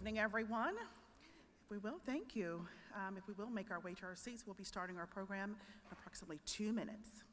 evening, everyone. If we will, thank you. If we will make our way to our seats, we'll be starting our program in approximately 2 minutes.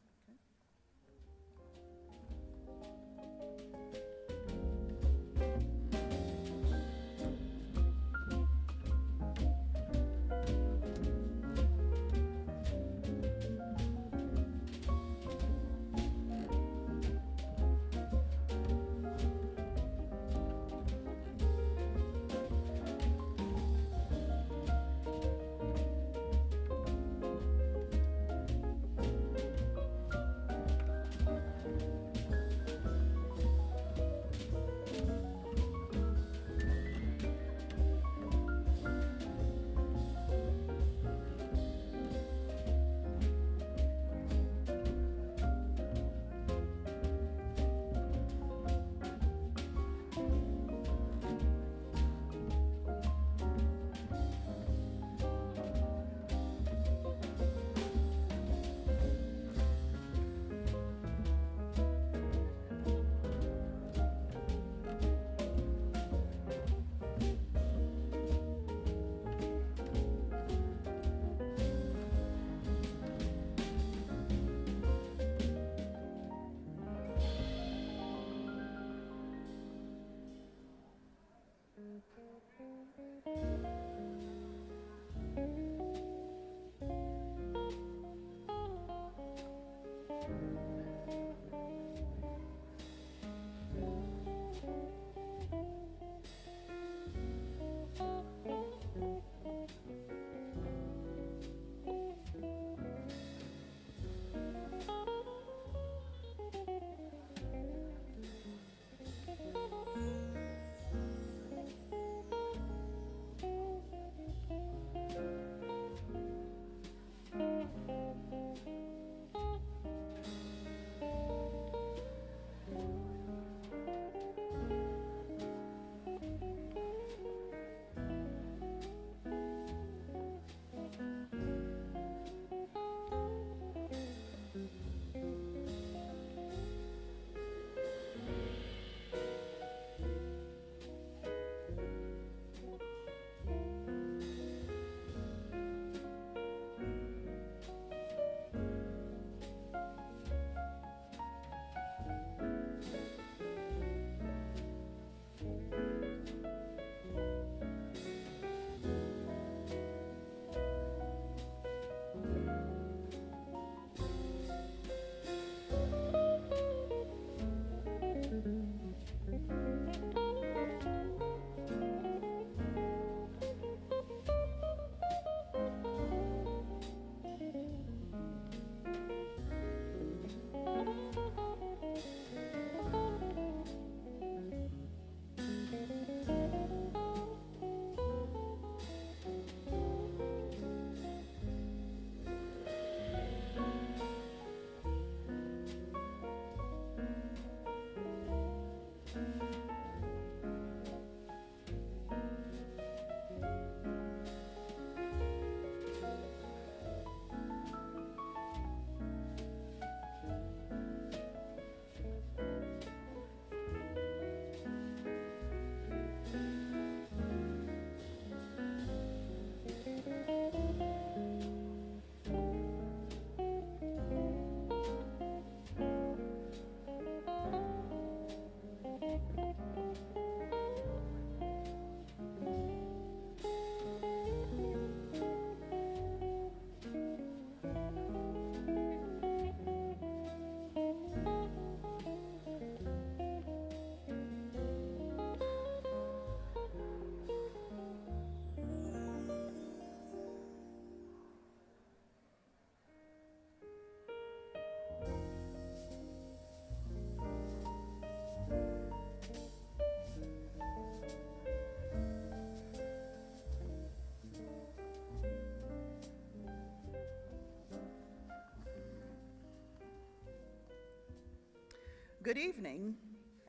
Good evening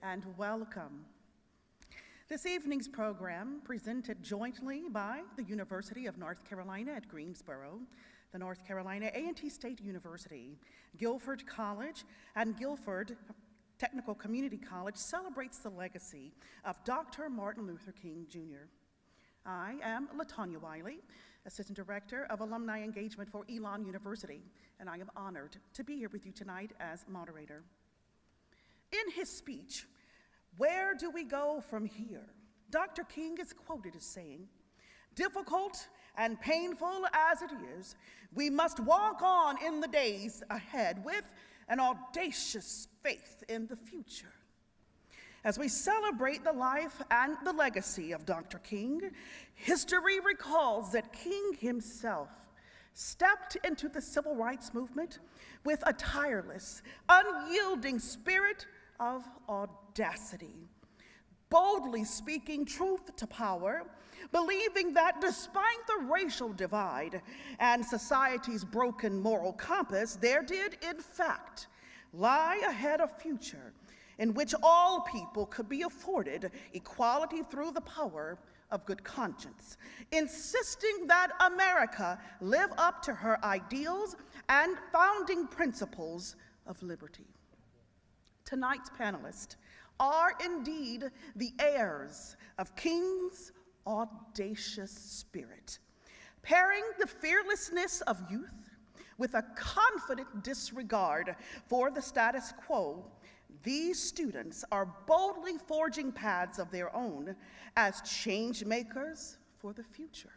and welcome. This evening's program, presented jointly by the University of North Carolina at Greensboro, the North Carolina A&T State University, Guilford College, and Guilford Technical Community College, celebrates the legacy of Dr. Martin Luther King Jr. I am Tonya Wiley, Assistant Director of Alumni Engagement for Elon University, and I am honored to be here with you tonight as moderator. In his speech, "Where do we go from here?" Dr. King is quoted as saying, "Difficult and painful as it is, we must walk on in the days ahead with an audacious faith in the future." As we celebrate the life and the legacy of Dr. King, history recalls that King himself stepped into the civil rights movement with a tireless, unyielding spirit of audacity, boldly speaking truth to power, believing that despite the racial divide and society's broken moral compass, there did, in fact, lie ahead a future in which all people could be afforded equality through the power of good conscience, insisting that America live up to her ideals and founding principles of liberty. Tonight's panelists are indeed the heirs of King's audacious spirit, pairing the fearlessness of youth with a confident disregard for the status quo. These students are boldly forging paths of their own as change makers for the future.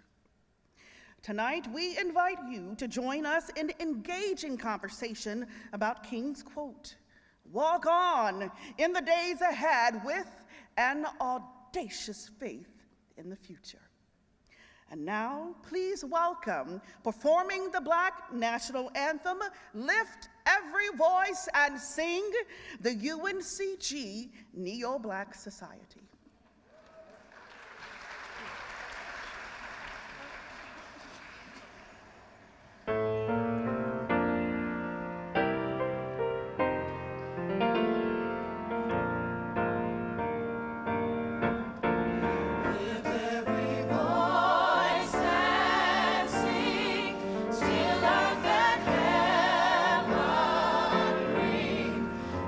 Tonight, we invite you to join us in engaging conversation about King's quote, "Walk on in the days ahead with an audacious faith in the future." And now, please welcome, performing the Black National Anthem, "Lift Every Voice and Sing," the UNCG Neo-Black Society.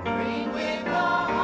Ring with the harmony.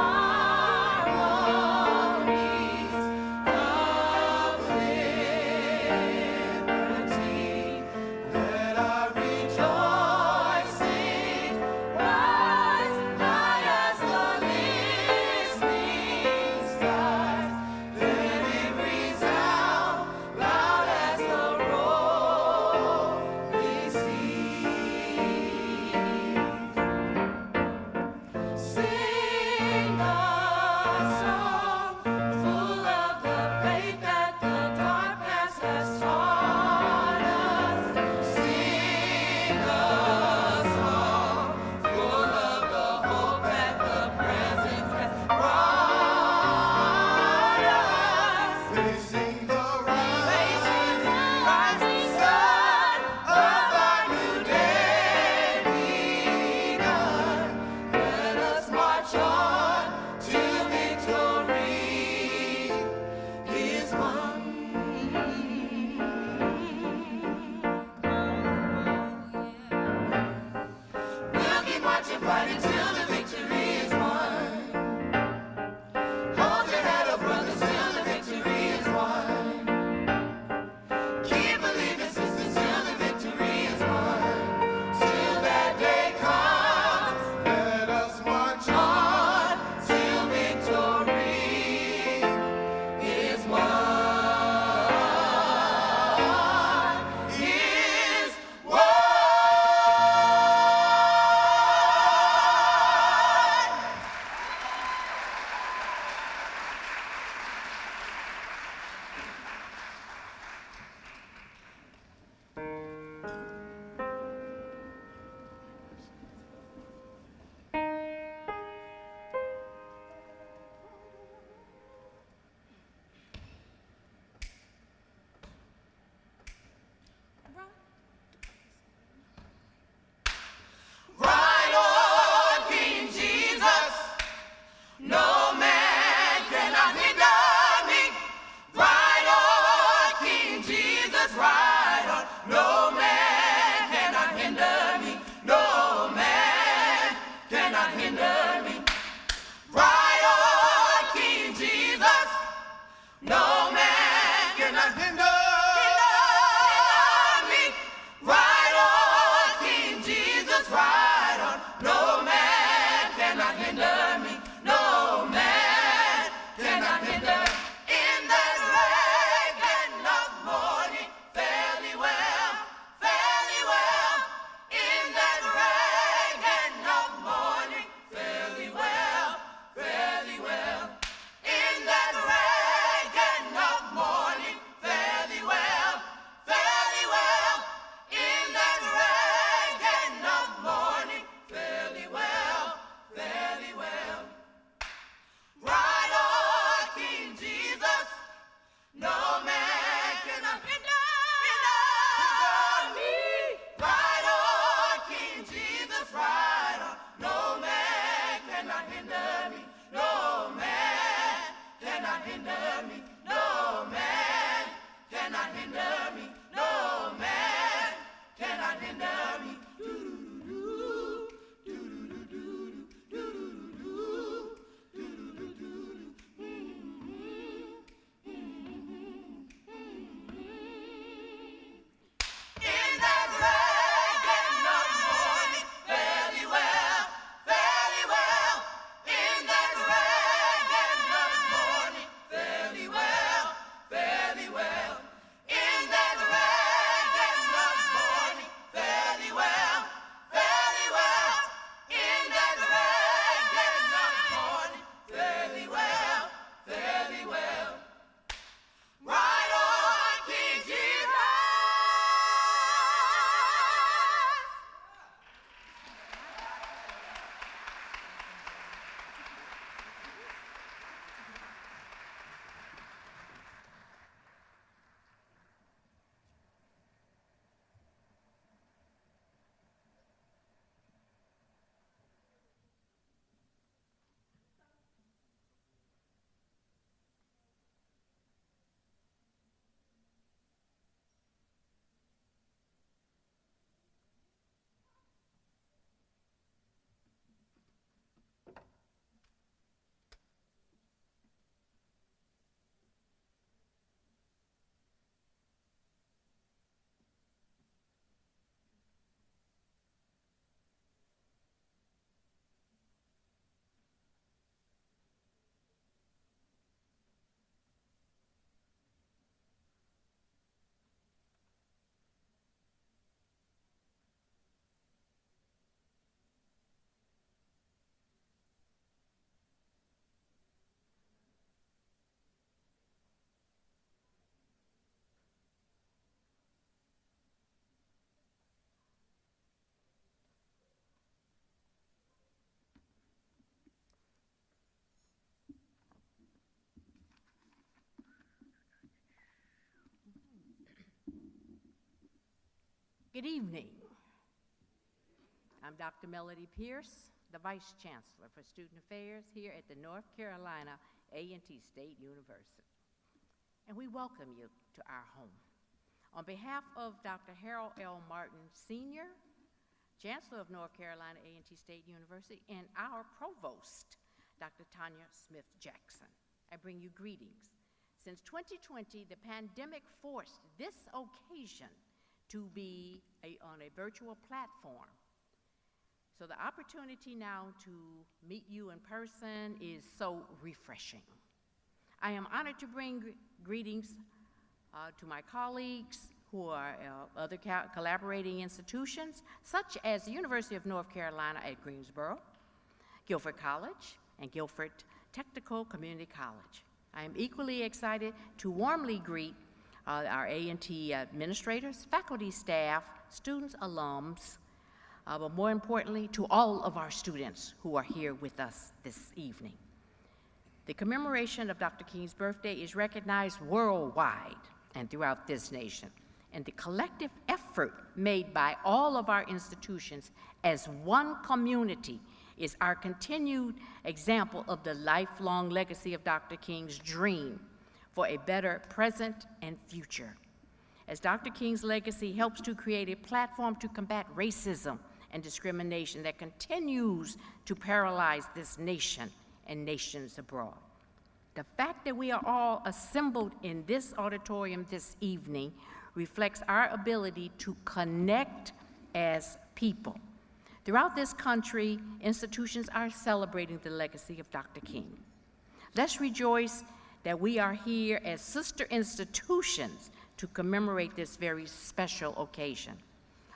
hinder me, no man cannot hinder me, no man cannot hinder me. Good evening. I'm Dr. Melody Pierce, the Vice Chancellor for Student Affairs here at the North Carolina A&T State University. And we welcome you to our home. On behalf of Dr. Harold L. Martin, Sr., Chancellor of North Carolina A&T State University, and our Provost, Dr. Tonya Smith Jackson, I bring you greetings. Since 2020, the pandemic forced this occasion to be on a virtual platform. So the opportunity now to meet you in person is so refreshing. I am honored to bring greetings to my colleagues who are other collaborating institutions, such as the University of North Carolina at Greensboro, Guilford College, and Guilford Technical Community College. I am equally excited to warmly greet our A&T administrators, faculty, staff, students, alums, but more importantly, to all of our students who are here with us this evening. The commemoration of Dr. King's birthday is recognized worldwide and throughout this nation, and the collective effort made by all of our institutions as one community is our continued example of the lifelong legacy of Dr. King's dream for a better present and future. As Dr. King's legacy helps to create a platform to combat racism and discrimination that continues to paralyze this nation and nations abroad. The fact that we are all assembled in this auditorium this evening reflects our ability to connect as people. Throughout this country, institutions are celebrating the legacy of Dr. King. Let's rejoice that we are here as sister institutions to commemorate this very special occasion.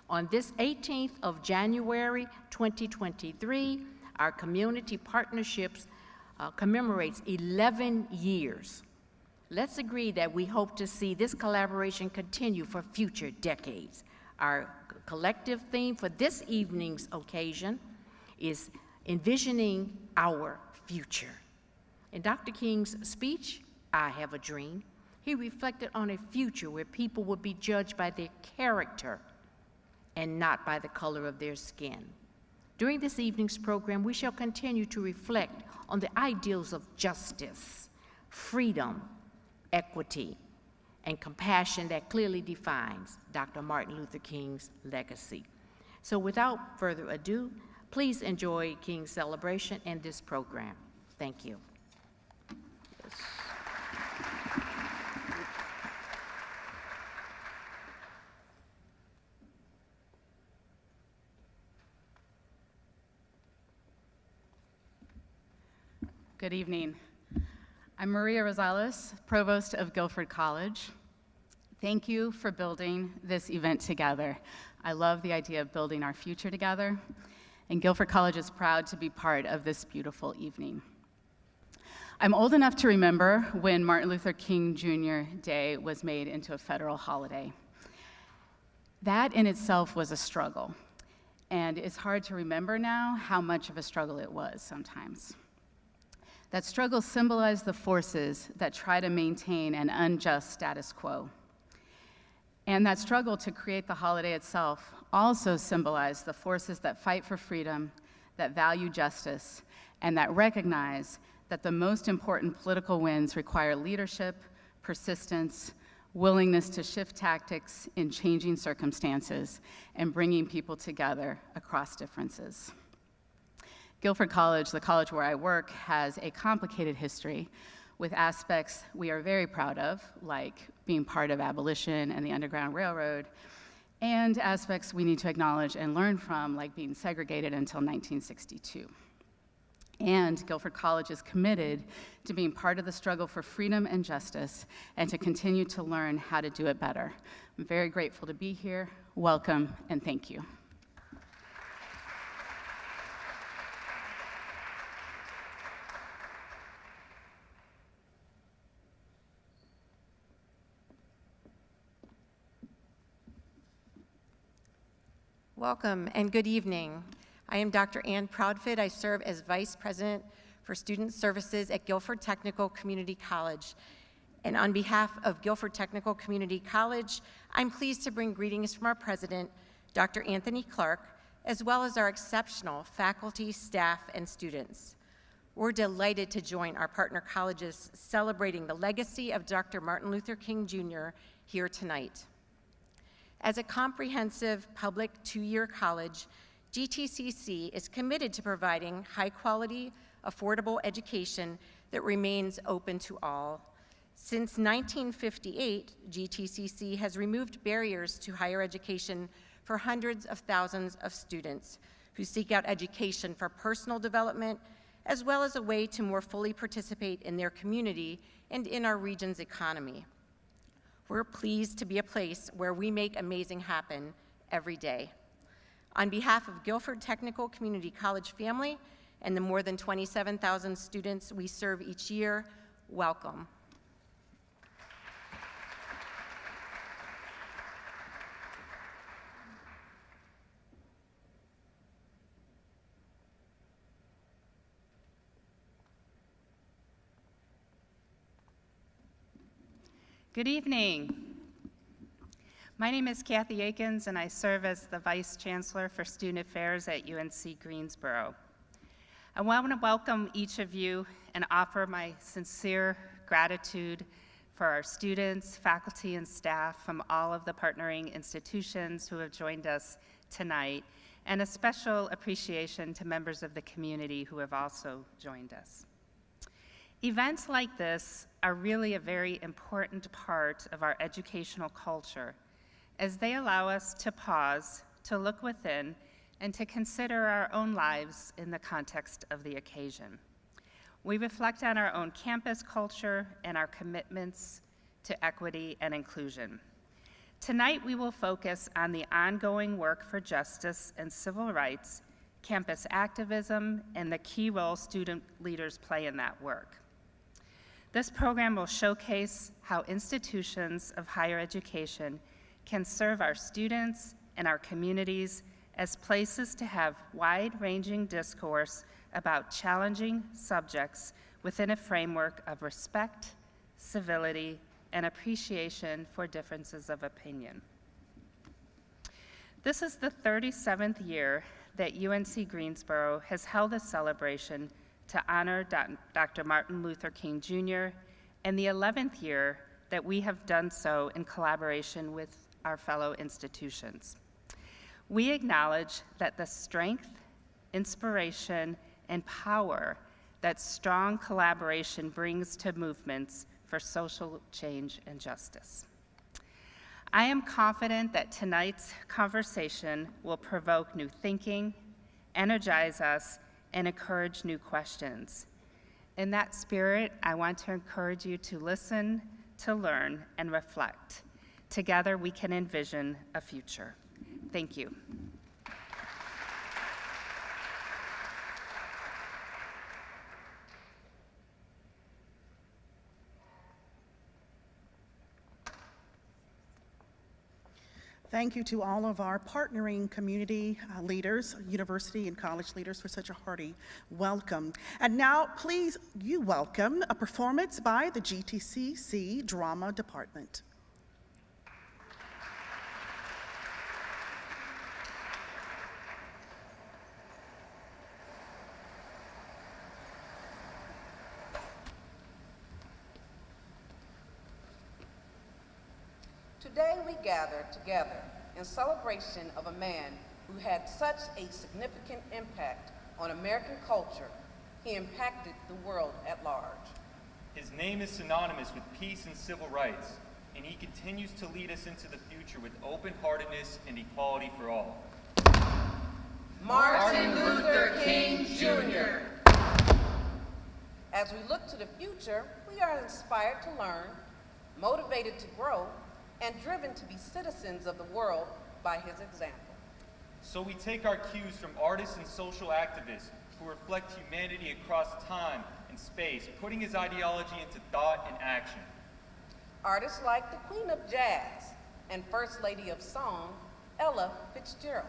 On this 18th of January, 2023, our community partnerships commemorates 11 years. Let's agree that we hope to see this collaboration continue for future decades. Our collective theme for this evening's occasion is Envisioning Our Future. In Dr. King's speech, I Have a Dream, he reflected on a future where people would be judged by their character and not by the color of their skin. During this evening's program, we shall continue to reflect on the ideals of justice, freedom, equity, and compassion that clearly defines Dr. Martin Luther King's legacy. So without further ado, please enjoy King's celebration and this program. Thank you. Yes. Good evening. I'm Maria Rosales, Provost of Guilford College. Thank you for building this event together. I love the idea of building our future together, and Guilford College is proud to be part of this beautiful evening. I'm old enough to remember when Martin Luther King Jr. Day was made into a federal holiday. That in itself was a struggle, and it's hard to remember now how much of a struggle it was sometimes. That struggle symbolized the forces that try to maintain an unjust status quo. And that struggle to create the holiday itself also symbolized the forces that fight for freedom, that value justice, and that recognize that the most important political wins require leadership, persistence, willingness to shift tactics in changing circumstances, and bringing people together across differences. Guilford College, the college where I work, has a complicated history with aspects we are very proud of, like being part of abolition and the Underground Railroad, and aspects we need to acknowledge and learn from, like being segregated until 1962. And Guilford College is committed to being part of the struggle for freedom and justice and to continue to learn how to do it better. I'm very grateful to be here. Welcome, and thank you. Welcome and good evening. I am Dr. Ann Proudfit. I serve as Vice President for Student Services at Guilford Technical Community College. And on behalf of Guilford Technical Community College, I'm pleased to bring greetings from our President, Dr. Anthony Clark, as well as our exceptional faculty, staff, and students. We're delighted to join our partner colleges celebrating the legacy of Dr. Martin Luther King Jr. here tonight. As a comprehensive public two-year college, GTCC is committed to providing high-quality, affordable education that remains open to all. Since 1958, GTCC has removed barriers to higher education for hundreds of thousands of students who seek out education for personal development, as well as a way to more fully participate in their community and in our region's economy. We're pleased to be a place where we make amazing happen every day. On behalf of Guilford Technical Community College family and the more than 27,000 students we serve each year, welcome. Good evening. My name is Kathy Akins, and I serve as the Vice Chancellor for Student Affairs at UNC Greensboro. I want to welcome each of you and offer my sincere gratitude for our students, faculty, and staff from all of the partnering institutions who have joined us tonight, and a special appreciation to members of the community who have also joined us. Events like this are really a very important part of our educational culture, as they allow us to pause, to look within, and to consider our own lives in the context of the occasion. We reflect on our own campus culture and our commitments to equity and inclusion. Tonight, we will focus on the ongoing work for justice and civil rights, campus activism, and the key role student leaders play in that work. This program will showcase how institutions of higher education can serve our students and our communities as places to have wide-ranging discourse about challenging subjects within a framework of respect, civility, and appreciation for differences of opinion. This is the 37th year that UNC Greensboro has held a celebration to honor Dr. Martin Luther King Jr. and the 11th year that we have done so in collaboration with our fellow institutions. We acknowledge that the strength, inspiration, and power that strong collaboration brings to movements for social change and justice. I am confident that tonight's conversation will provoke new thinking, energize us, and encourage new questions. In that spirit, I want to encourage you to listen, to learn, and reflect. Together, we can envision a future. Thank you. Thank you to all of our partnering community leaders, university and college leaders, for such a hearty welcome. And now, please, you welcome a performance by the GTCC Drama Department. Today we gather together in celebration of a man who had such a significant impact on American culture. He impacted the world at large. His name is synonymous with peace and civil rights, and he continues to lead us into the future with open-heartedness and equality for all. Martin Luther King Jr. As we look to the future, we are inspired to learn, motivated to grow, and driven to be citizens of the world by his example. So we take our cues from artists and social activists who reflect humanity across time and space, putting his ideology into thought and action. Artists like the Queen of Jazz and First Lady of Song, Ella Fitzgerald.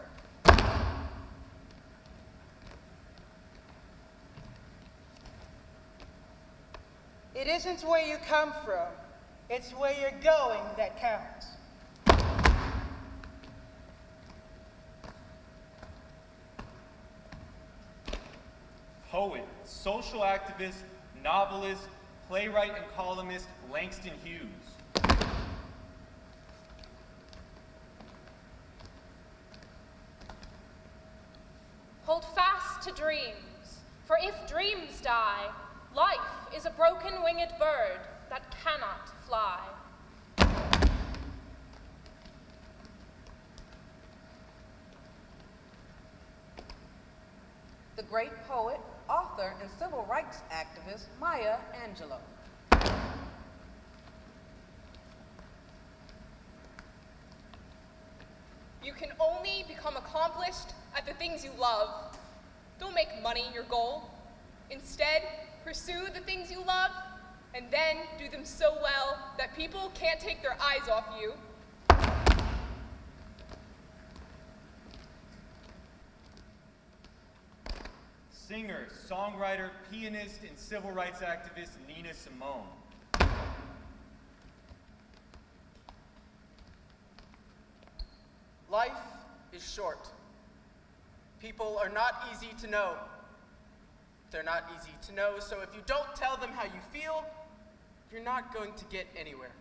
It isn't where you come from, it's where you're going that counts. Poet, social activist, novelist, playwright, and columnist Langston Hughes. Hold fast to dreams, for if dreams die, life is a broken winged bird that cannot fly. The great poet, author, and civil rights activist Maya Angelou. You can only become accomplished at the things you love. Don't make money your goal. Instead, pursue the things you love, and then do them so well that people can't take their eyes off you. Singer, songwriter, pianist, and civil rights activist Nina Simone. Life is short. People are not easy to know. They're not easy to know, so if you don't tell them how you feel, you're not going to get anywhere.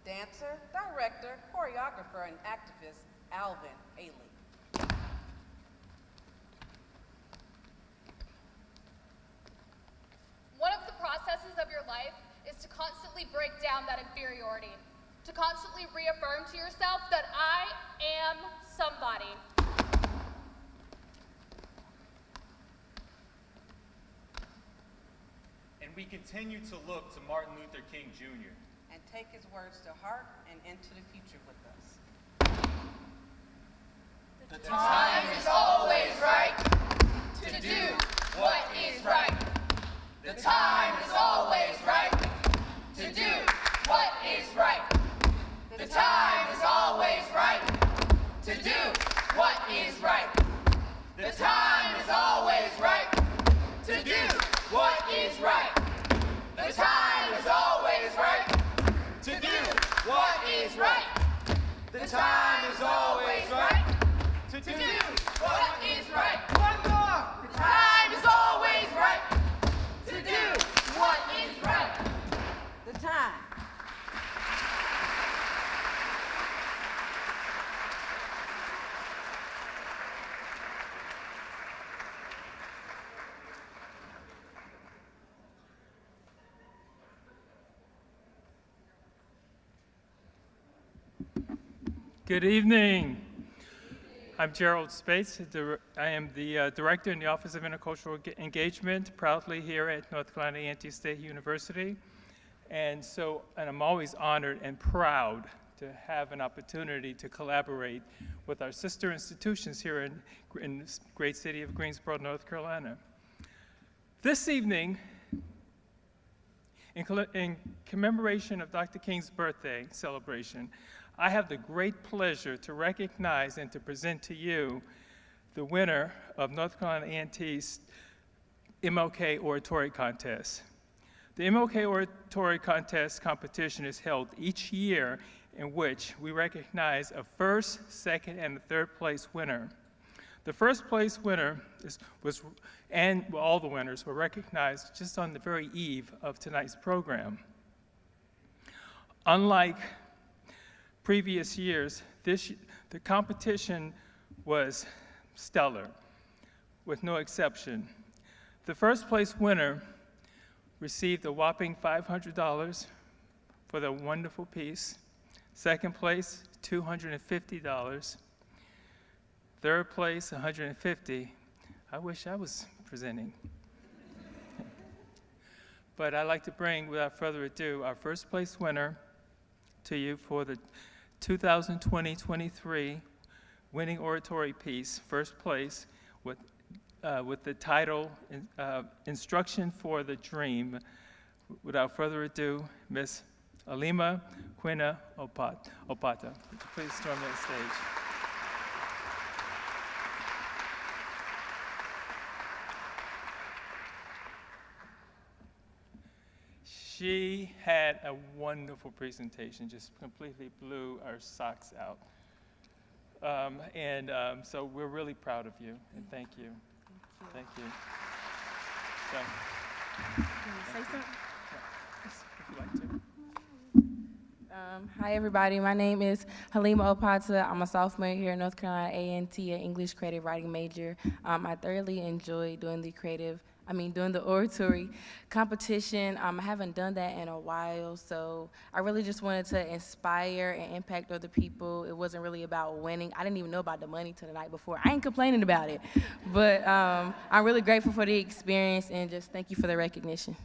Dancer, director, choreographer, and activist Alvin Ailey. One of the processes of your life is to constantly break down that inferiority, to constantly reaffirm to yourself that I am somebody. And we continue to look to Martin Luther King Jr. and take his words to heart and into the future with us. The time is always right to do what is right. The time is always right to do what is right. The time is always right to do what is right. The time is always right to do what is right. The time is always right to do what is right. The time is always right to do what is right. Good evening. I'm Gerald Spates. I am the Director in the Office of Intercultural Engagement, proudly here at North Carolina A&T State University. And I'm always honored and proud to have an opportunity to collaborate with our sister institutions here in this great city of Greensboro, North Carolina. This evening, in commemoration of Dr. King's birthday celebration, I have the great pleasure to recognize and to present to you the winner of North Carolina A&T's MLK Oratory Contest. The MLK Oratory Contest competition is held each year in which we recognize a first, second, and a third place winner. The first place winner all the winners were recognized just on the very eve of tonight's program. Unlike previous years, the competition was stellar, with no exception. The first place winner received a whopping $500 for the wonderful piece. Second place, $250. Third place, $150. I wish I was presenting. But I'd like to bring, without further ado, our first place winner to you for the 2020-23 winning oratory piece, first place, with the title, Instruction for the Dream. Without further ado, Ms. Alima Quina Opata. Would you please storm that stage? She had a wonderful presentation, just completely blew our socks out. So we're really proud of you, and thank you. Thank you. So, can you say something? If you'd like to. Hi, everybody. My name is Halima Opata. I'm a sophomore here at North Carolina A&T, an English creative writing major. I thoroughly enjoy doing the oratory competition. I haven't done that in a while, so I really just wanted to inspire and impact other people. It wasn't really about winning. I didn't even know about the money till the night before. I ain't complaining about it, but I'm really grateful for the experience, and just thank you for the recognition.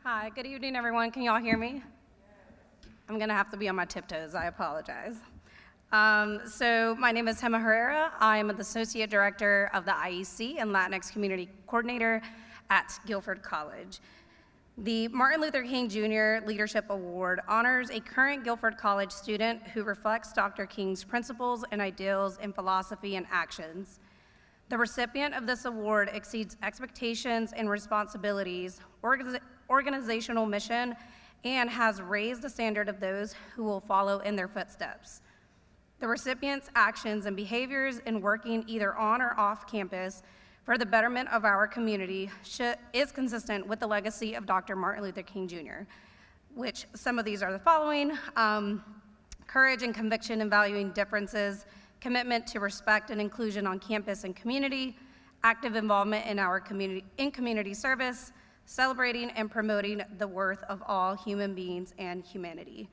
Hi, good evening, everyone. Can y'all hear me? I'm gonna have to be on my tiptoes. I apologize. So my name is Hema Herrera. I am the Associate Director of the IEC and Latinx Community Coordinator at Guilford College. The Martin Luther King Jr. Leadership Award honors a current Guilford College student who reflects Dr. King's principles and ideals in philosophy and actions. The recipient of this award exceeds expectations and responsibilities, organizational mission, and has raised the standard of those who will follow in their footsteps. The recipient's actions and behaviors in working either on or off campus for the betterment of our community is consistent with the legacy of Dr. Martin Luther King Jr., which some of these are the following: courage and conviction in valuing differences, commitment to respect and inclusion on campus and community, active involvement in our community service, celebrating and promoting the worth of all human beings and humanity.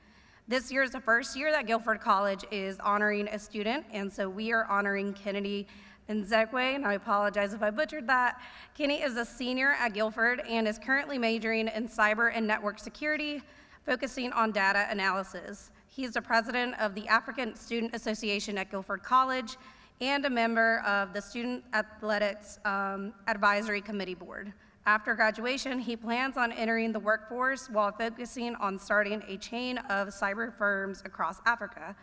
This year is the first year that Guilford College is honoring a student, and so we are honoring Kennedy Nzekwe, and I apologize if I butchered that. Kenny is a senior at Guilford and is currently majoring in cyber and network security, focusing on data analysis. He is the president of the African Student Association at Guilford College and a member of the Student Athletics Advisory Committee Board. After graduation, he plans on entering the workforce while focusing on starting a chain of cyber firms across Africa.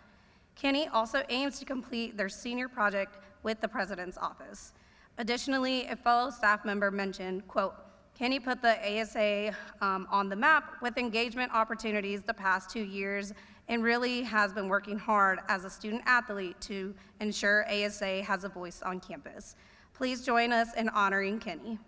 Kenny also aims to complete their senior project with the President's Office. Additionally, a fellow staff member mentioned, quote, Kenny put the ASA on the map with engagement opportunities the past 2 years and really has been working hard as a student athlete to ensure ASA has a voice on campus. Please join us in honoring Kenny.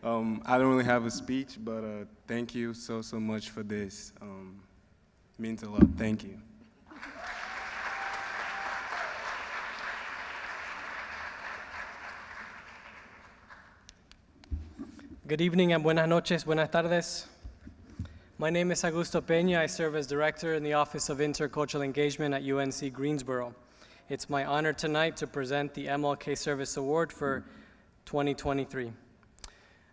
I don't really have a speech, but thank you so much for this. Means a lot. Thank you. Good evening and buenas noches, buenas tardes. My name is Augusto Peña. I serve as director in the Office of Intercultural Engagement at UNC Greensboro. It's my honor tonight to present the MLK Service Award for 2023.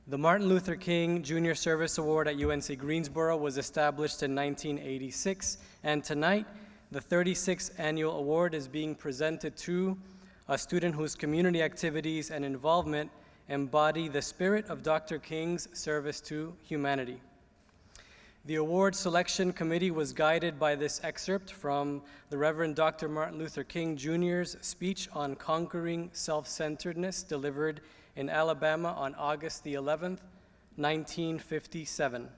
The Martin Luther King Jr. Service Award at UNC Greensboro was established in 1986, and tonight the 36th annual award is being presented to a student whose community activities and involvement embody the spirit of Dr. King's service to humanity. The award selection committee was guided by this excerpt from the Reverend Dr. Martin Luther King Jr.'s speech on conquering self-centeredness delivered in Alabama on August the 11th, 1957.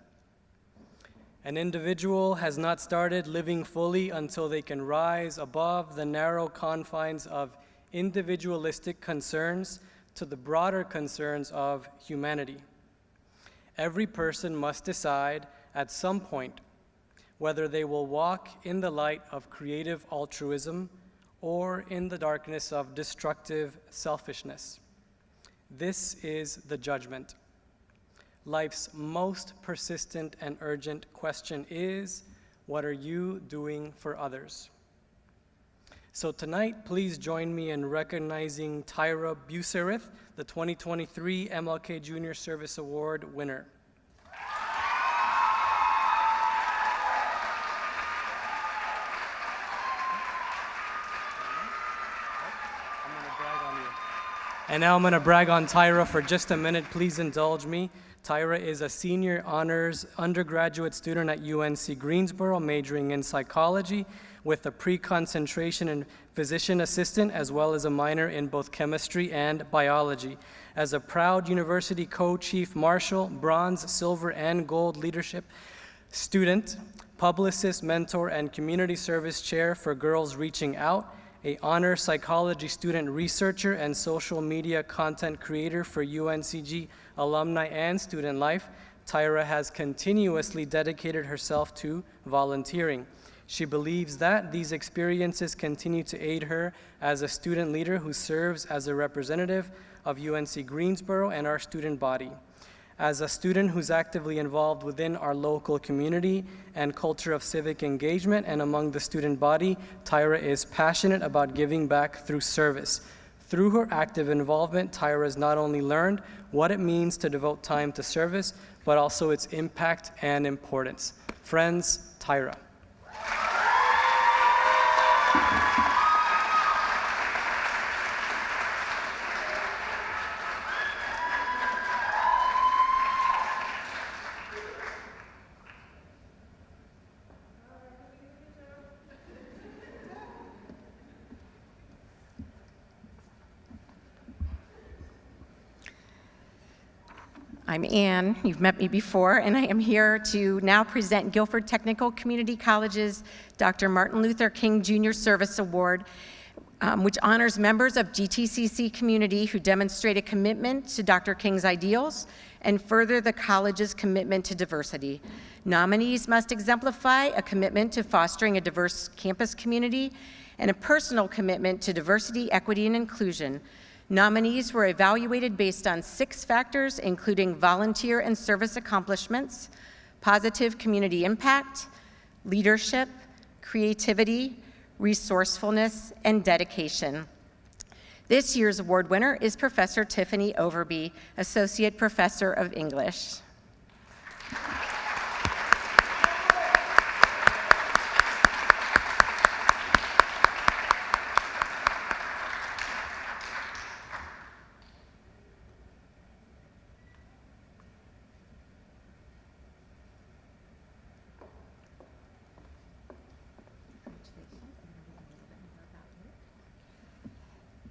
An individual has not started living fully until they can rise above the narrow confines of individualistic concerns to the broader concerns of humanity. Every person must decide at some point whether they will walk in the light of creative altruism or in the darkness of destructive selfishness. This is the judgment. Life's most persistent and urgent question is, what are you doing for others? So tonight, please join me in recognizing Tyra Buserith, the 2023 MLK Junior Service Award winner. And now I'm going to brag on Tyra for just a minute. Please indulge me. Tyra is a senior honors undergraduate student at UNC Greensboro, majoring in psychology with a pre-concentration in physician assistant, as well as a minor in both chemistry and biology. As a proud university co-chief marshal, bronze, silver, and gold leadership student, publicist, mentor, and community service chair for Girls Reaching Out, an honor psychology student researcher and social media content creator for UNCG alumni and student life, Tyra has continuously dedicated herself to volunteering. She believes that these experiences continue to aid her as a student leader who serves as a representative of UNC Greensboro and our student body. As a student who's actively involved within our local community and culture of civic engagement and among the student body, Tyra is passionate about giving back through service. Through her active involvement, Tyra has not only learned what it means to devote time to service, but also its impact and importance. Friends, Tyra. I'm Ann, you've met me before, and I am here to now present Guilford Technical Community College's Dr. Martin Luther King Jr. Service Award, which honors members of GTCC community who demonstrate a commitment to Dr. King's ideals and further the college's commitment to diversity. Nominees must exemplify a commitment to fostering a diverse campus community and a personal commitment to diversity, equity, and inclusion. Nominees were evaluated based on 6 factors, including volunteer and service accomplishments, positive community impact, leadership, creativity, resourcefulness, and dedication. This year's award winner is Professor Tiffany Overby, Associate Professor of English.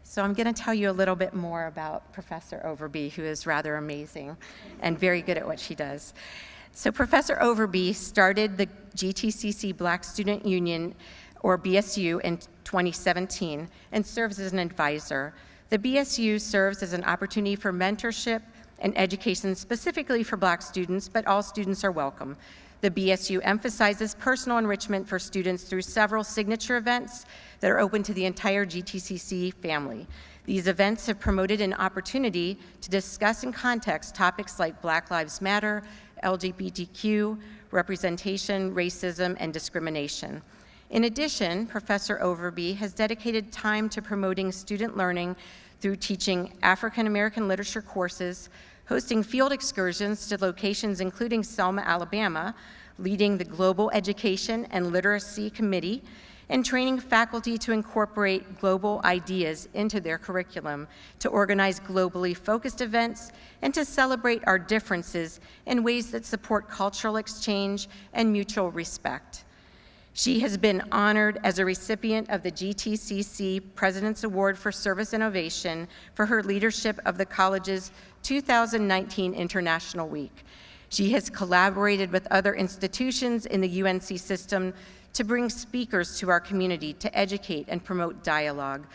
So I'm going to tell you a little bit more about Professor Overby, who is rather amazing and very good at what she does. So Professor Overby started the GTCC Black Student Union, or BSU, in 2017 and serves as an advisor. The BSU serves as an opportunity for mentorship and education specifically for Black students, but all students are welcome. The BSU emphasizes personal enrichment for students through several signature events that are open to the entire GTCC family. These events have promoted an opportunity to discuss in context topics like Black Lives Matter, LGBTQ, representation, racism, and discrimination. In addition, Professor Overby has dedicated time to promoting student learning through teaching African American literature courses, hosting field excursions to locations including Selma, Alabama, leading the Global Education and Literacy Committee, and training faculty to incorporate global ideas into their curriculum, to organize globally focused events, and to celebrate our differences in ways that support cultural exchange and mutual respect. She has been honored as a recipient of the GTCC President's Award for Service Innovation for her leadership of the college's 2019 International Week. She has collaborated with other institutions in the UNC system to bring speakers to our community to educate and promote dialogue.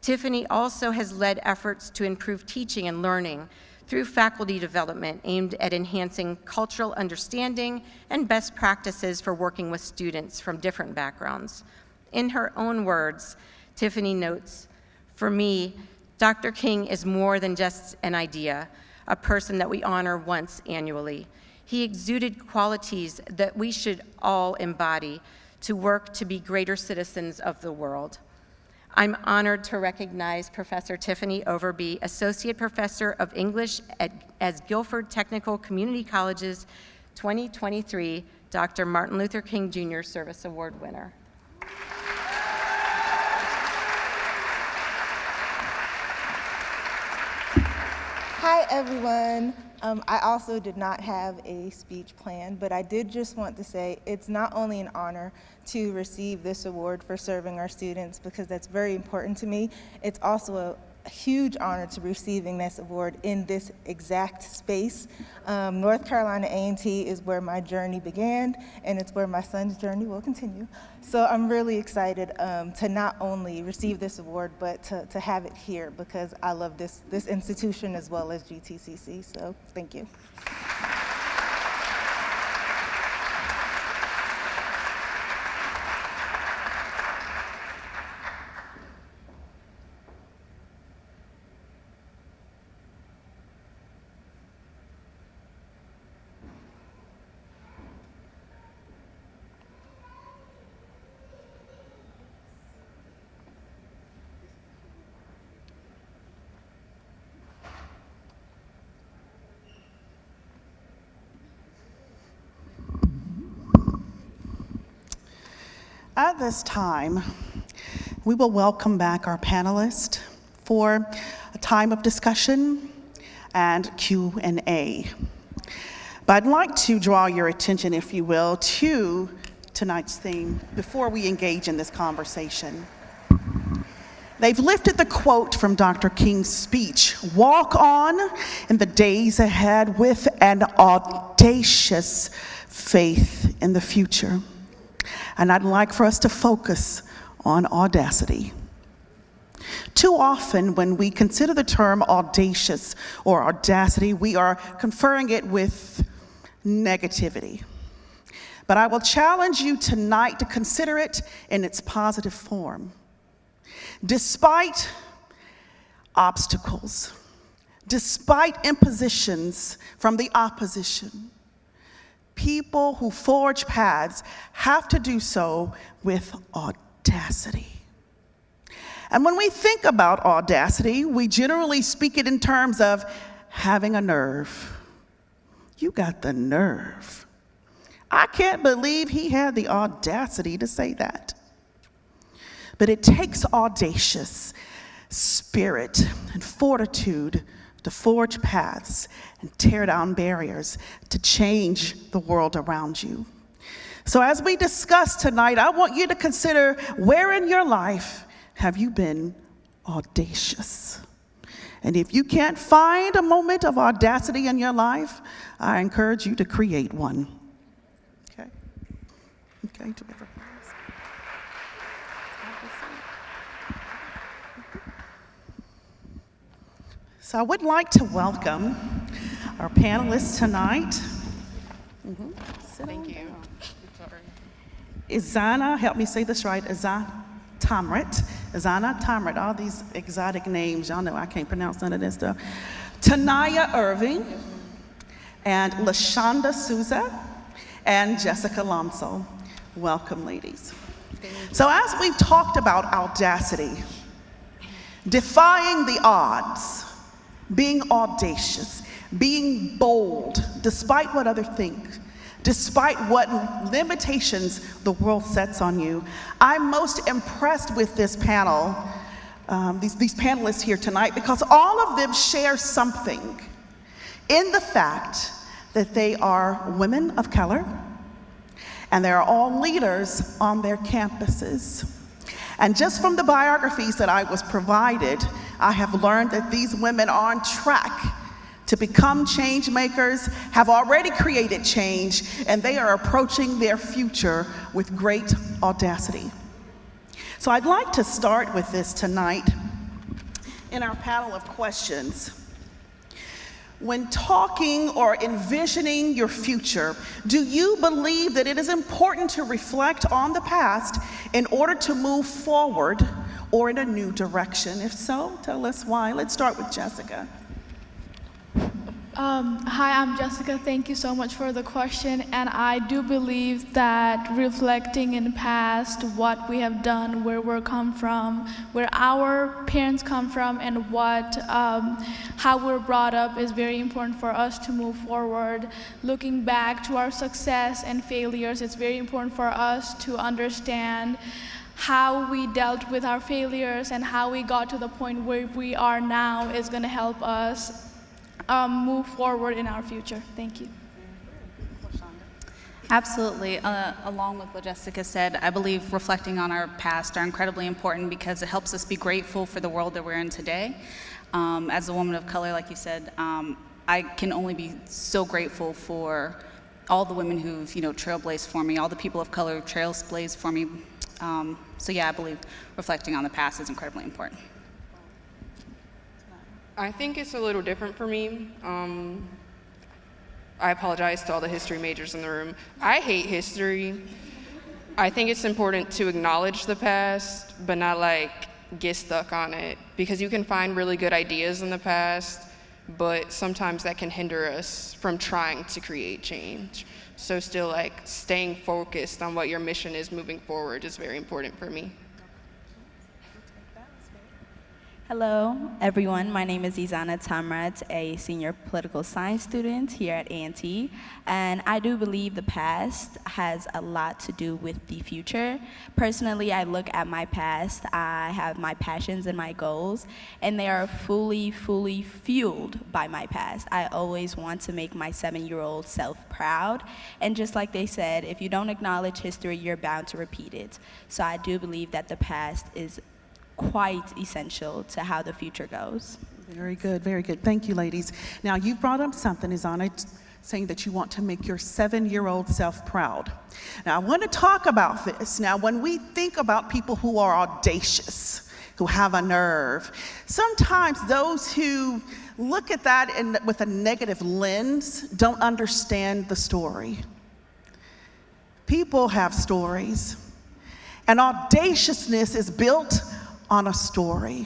Tiffany also has led efforts to improve teaching and learning through faculty development aimed at enhancing cultural understanding and best practices for working with students from different backgrounds. In her own words, Tiffany notes, "For me, Dr. King is more than just an idea, a person that we honor once annually. He exuded qualities that we should all embody to work to be greater citizens of the world." I'm honored to recognize Professor Tiffany Overby, Associate Professor of English as Guilford Technical Community College's 2023 Dr. Martin Luther King Jr. Service Award winner. Hi, everyone. I also did not have a speech planned, but I did just want to say it's not only an honor to receive this award for serving our students, because that's very important to me, it's also a huge honor to receiving this award in this exact space. North Carolina A&T is where my journey began, and it's where my son's journey will continue. So I'm really excited to not only receive this award, but to have it here, because I love this institution as well as GTCC, so thank you. At this time, we will welcome back our panelists for a time of discussion and Q&A. But I'd like to draw your attention, if you will, to tonight's theme before we engage in this conversation. They've lifted the quote from Dr. King's speech, "Walk on in the days ahead with an audacious faith in the future." And I'd like for us to focus on audacity. Too often when we consider the term audacious or audacity, we are conferring it with negativity. But I will challenge you tonight to consider it in its positive form. Despite obstacles, despite impositions from the opposition, people who forge paths have to do so with audacity. And when we think about audacity, we generally speak it in terms of having a nerve. You got the nerve. I can't believe he had the audacity to say that. But it takes audacious spirit and fortitude to forge paths and tear down barriers to change the world around you. So as we discuss tonight, I want you to consider, where in your life have you been audacious? And if you can't find a moment of audacity in your life, I encourage you to create one. Okay? Okay, do we ever pause? So I would like to welcome our panelists tonight. Thank you. Izana, help me say this right, Izana Tamrit, all these exotic names, y'all know I can't pronounce none of this stuff. Tanaya Irving, and LaShonda Souza, and Jessica Lomso. Welcome, ladies. So as we've talked about audacity, defying the odds, being audacious, being bold, despite what others think, despite what limitations the world sets on you. I'm most impressed with this panel, these panelists here tonight, because all of them share something in the fact that they are women of color, and they are all leaders on their campuses. And just from the biographies that I was provided, I have learned that these women are on track to become change makers, have already created change, and they are approaching their future with great audacity. So I'd like to start with this tonight in our panel of questions. When talking or envisioning your future, do you believe that it is important to reflect on the past in order to move forward or in a new direction? If so, tell us why. Let's start with Jessica. Hi, I'm Jessica. Thank you so much for the question. And I do believe that reflecting in the past, what we have done, where we're come from, where our parents come from, and how we're brought up is very important for us to move forward. Looking back to our success and failures, it's very important for us to understand how we dealt with our failures and how we got to the point where we are now is going to help us move forward in our future. Thank you. Absolutely. Along with what Jessica said, I believe reflecting on our past are incredibly important because it helps us be grateful for the world that we're in today. As a woman of color, like you said, I can only be so grateful for all the women who've, trailblazed for me, all the people of color who've trailblazed for me. So yeah, I believe reflecting on the past is incredibly important. I think it's a little different for me. I apologize to all the history majors in the room. I hate history. I think it's important to acknowledge the past, but not get stuck on it, because you can find really good ideas in the past, but sometimes that can hinder us from trying to create change. So still staying focused on what your mission is moving forward is very important for me. Hello, everyone. My name is Izana Tamrat, a senior political science student here at A&T, and I do believe the past has a lot to do with the future. Personally, I look at my past, I have my passions and my goals, and they are fully fueled by my past. I always want to make my 7-year-old self proud, and just like they said, if you don't acknowledge history, you're bound to repeat it. So I do believe that the past is quite essential to how the future goes. Very good, very good. Thank you, ladies. Now, you've brought up something, Izana, saying that you want to make your 7-year-old self proud. Now, I want to talk about this. Now, when we think about people who are audacious, who have a nerve, sometimes those who look at that with a negative lens don't understand the story. People have stories, and audaciousness is built on a story.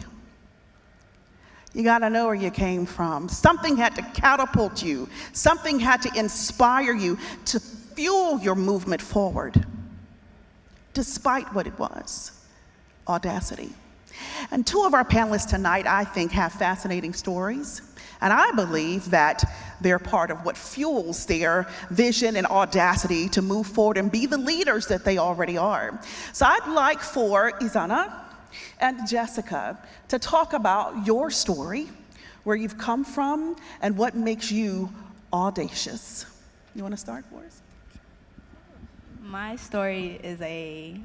You gotta know where you came from. Something had to catapult you. Something had to inspire you to fuel your movement forward, despite what it was, audacity. And two of our panelists tonight, I think, have fascinating stories. And I believe that they're part of what fuels their vision and audacity to move forward and be the leaders that they already are. So I'd like for Izana and Jessica to talk about your story, where you've come from, and what makes you audacious. You want to start for us? My story is a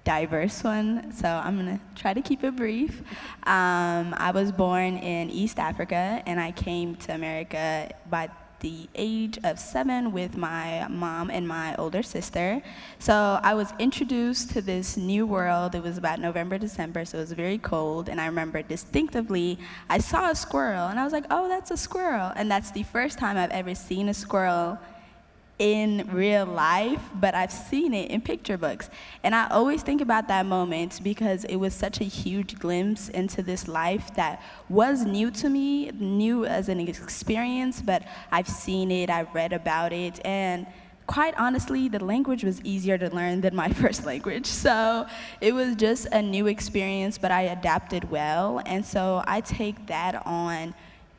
diverse one, so I'm going to try to keep it brief. I was born in East Africa, and I came to America by the age of 7 with my mom and my older sister. So I was introduced to this new world. It was about November, December, so it was very cold. And I remember distinctively, I saw a squirrel, and I was like, oh, that's a squirrel. And that's the first time I've ever seen a squirrel in real life, but I've seen it in picture books. And I always think about that moment because it was such a huge glimpse into this life that was new to me, new as an experience, but I've seen it, I've read about it, and quite honestly, the language was easier to learn than my first language. So it was just a new experience, but I adapted well. And so I take that on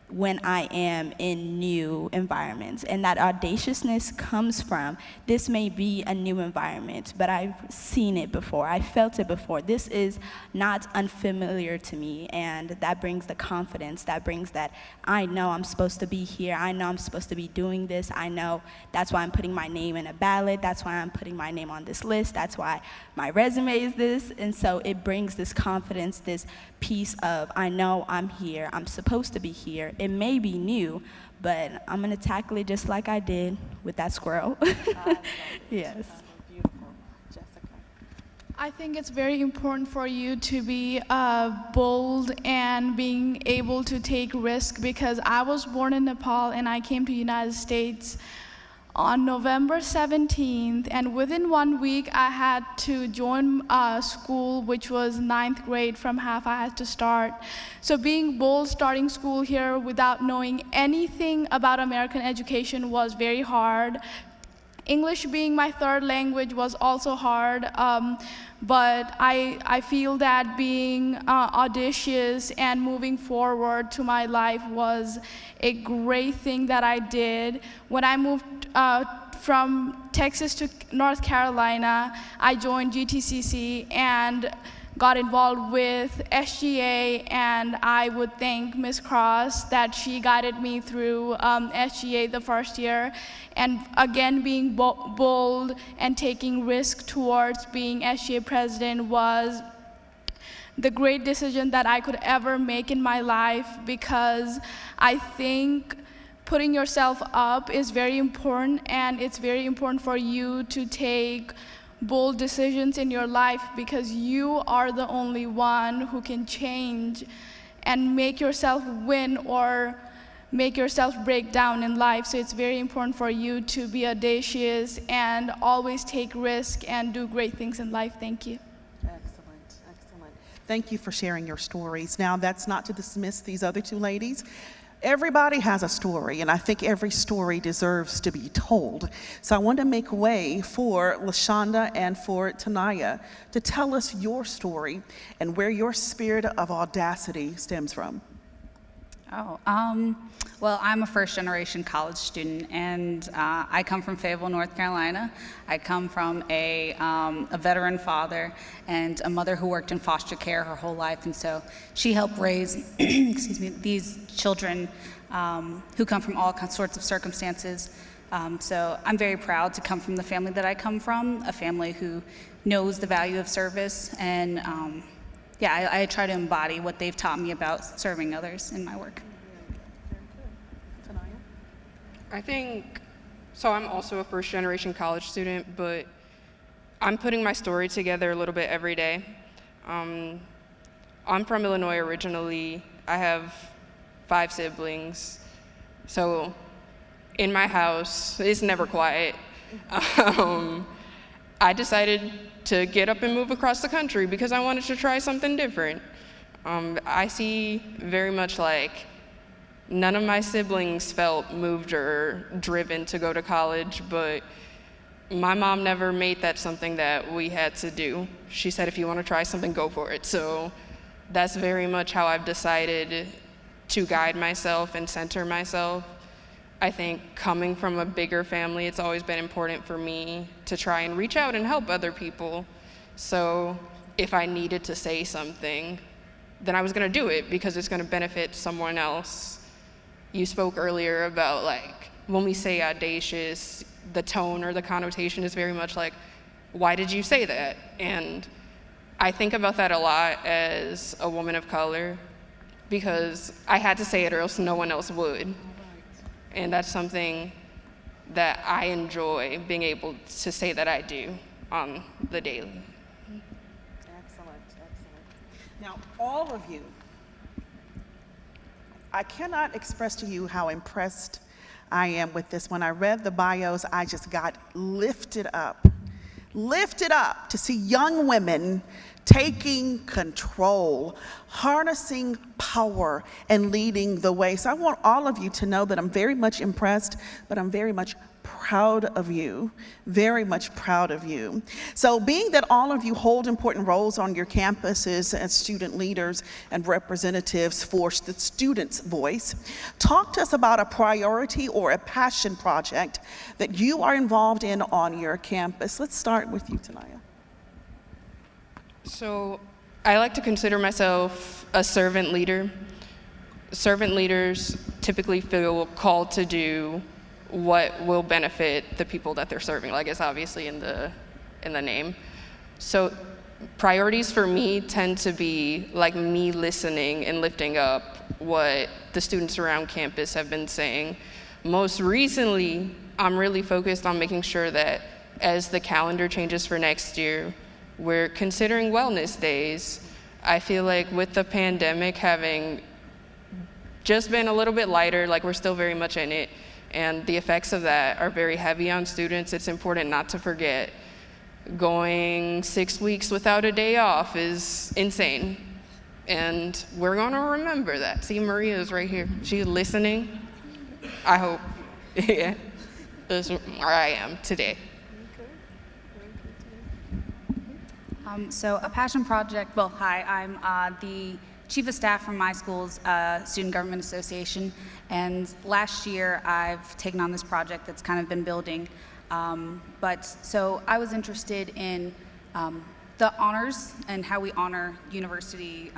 when I am in new environments. And that audaciousness comes from, this may be a new environment, but I've seen it before, I felt it before. This is not unfamiliar to me, and that brings the confidence, that brings that, I know I'm supposed to be here, I know I'm supposed to be doing this, I know that's why I'm putting my name in a ballot, that's why I'm putting my name on this list, that's why my resume is this, and so it brings this confidence, this piece of, I know I'm here, I'm supposed to be here. It may be new, but I'm gonna tackle it just like I did with that squirrel. Yes. Beautiful. Jessica. I think it's very important for you to be bold and being able to take risk, because I was born in Nepal and I came to the United States on November 17th, and within 1 week I had to join school, which was 9th grade. From half I had to start. So being bold starting school here without knowing anything about American education was very hard. English being my third language was also hard, but I feel that being audacious and moving forward to my life was a great thing that I did. When I moved from Texas to North Carolina, I joined GTCC and got involved with SGA, and I would thank Ms. Cross that she guided me through SGA the first year. And again, being bold and taking risk towards being SGA president was the great decision that I could ever make in my life, because I think putting yourself up is very important, and it's very important for you to take bold decisions in your life, because you are the only one who can change and make yourself win or make yourself break down in life. So it's very important for you to be audacious and always take risk and do great things in life. Thank you. Excellent, excellent. Thank you for sharing your stories. Now, that's not to dismiss these other two ladies. Everybody has a story, and I think every story deserves to be told. So I want to make way for LaShonda and for Tonya to tell us your story and where your spirit of audacity stems from. Well, I'm a first-generation college student, and I come from Fayetteville, North Carolina. I come from a veteran father and a mother who worked in foster care her whole life, and so she helped raise excuse me, these children who come from all sorts of circumstances. So I'm very proud to come from the family that I come from, a family who knows the value of service, and yeah, I try to embody what they've taught me about serving others in my work. I think, so I'm also a first-generation college student, but I'm putting my story together a little bit every day. I'm from Illinois originally. I have 5 siblings. So in my house, it's never quiet. I decided to get up and move across the country because I wanted to try something different. I see very much like none of my siblings felt moved or driven to go to college, but my mom never made that something that we had to do. She said, if you want to try something, go for it. So that's very much how I've decided to guide myself and center myself. I think coming from a bigger family, it's always been important for me to try and reach out and help other people. So if I needed to say something, then I was going to do it because it's going to benefit someone else. You spoke earlier about like when we say audacious, the tone or the connotation is very much like, why did you say that? And I think about that a lot as a woman of color because I had to say it or else no one else would. And that's something that I enjoy being able to say that I do on the daily. Excellent, excellent. Now, all of you, I cannot express to you how impressed I am with this. When I read the bios, I just got lifted up to see young women taking control, harnessing power, and leading the way. So I want all of you to know that I'm very much impressed, but I'm very much proud of you, very much proud of you. So being that all of you hold important roles on your campuses as student leaders and representatives for the students' voice, talk to us about a priority or a passion project that you are involved in on your campus. Let's start with you, Tonya. So I like to consider myself a servant leader. Servant leaders typically feel called to do what will benefit the people that they're serving, like it's obviously in the name. So priorities for me tend to be like me listening and lifting up what the students around campus have been saying. Most recently, I'm really focused on making sure that as the calendar changes for next year, we're considering wellness days. I feel like with the pandemic having just been a little bit lighter, like we're still very much in it, and the effects of that are very heavy on students, it's important not to forget going 6 weeks without a day off is insane. And we're gonna remember that. See, Maria is right here. She's listening. I hope. Yeah, that's where I am today. So a passion project, well, hi, I'm the Chief of Staff from my school's Student Government Association, and last year I've taken on this project that's kind of been building. So I was interested in the honors and how we honor university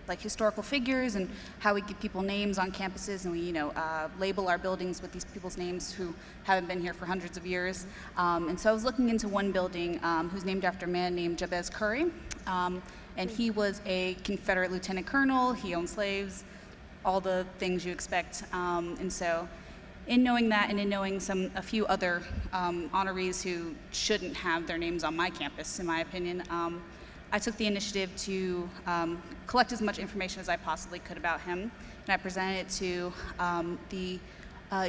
like historical figures and how we give people names on campuses, and we label our buildings with these people's names who haven't been here for hundreds of years. And so I was looking into one building who's named after a man named Jabez Curry. And he was a Confederate lieutenant colonel. He owned slaves, all the things you expect. And so in knowing that and in knowing a few other honorees who shouldn't have their names on my campus, in my opinion, I took the initiative to collect as much information as I possibly could about him. And I presented it to the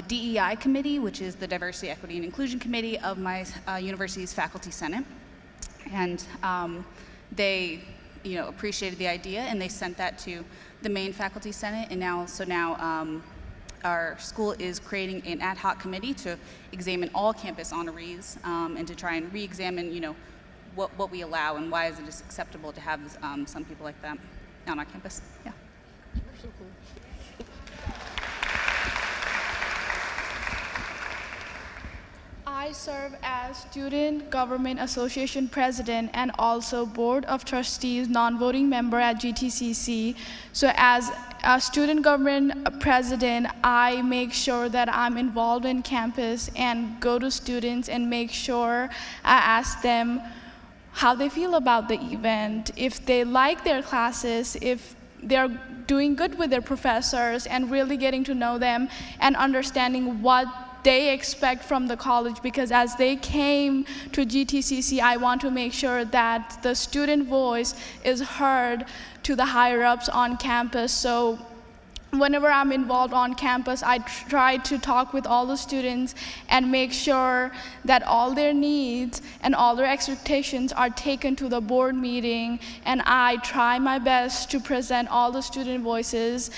DEI committee, which is the Diversity, Equity, and Inclusion Committee of my university's Faculty Senate. And they appreciated the idea, and they sent that to the main Faculty Senate. And now our school is creating an ad hoc committee to examine all campus honorees and to try and re-examine, what we allow and why is it acceptable to have some people like that on our campus. Yeah. So cool. I serve as Student Government Association President and also Board of Trustees non-voting member at GTCC. So as a Student Government President, I make sure that I'm involved in campus and go to students and make sure I ask them how they feel about the event, if they like their classes, if they're doing good with their professors, and really getting to know them and understanding what they expect from the college, because as they came to GTCC, I want to make sure that the student voice is heard to the higher ups on campus. So whenever I'm involved on campus, I try to talk with all the students and make sure that all their needs and all their expectations are taken to the board meeting, and I try my best to present all the student voices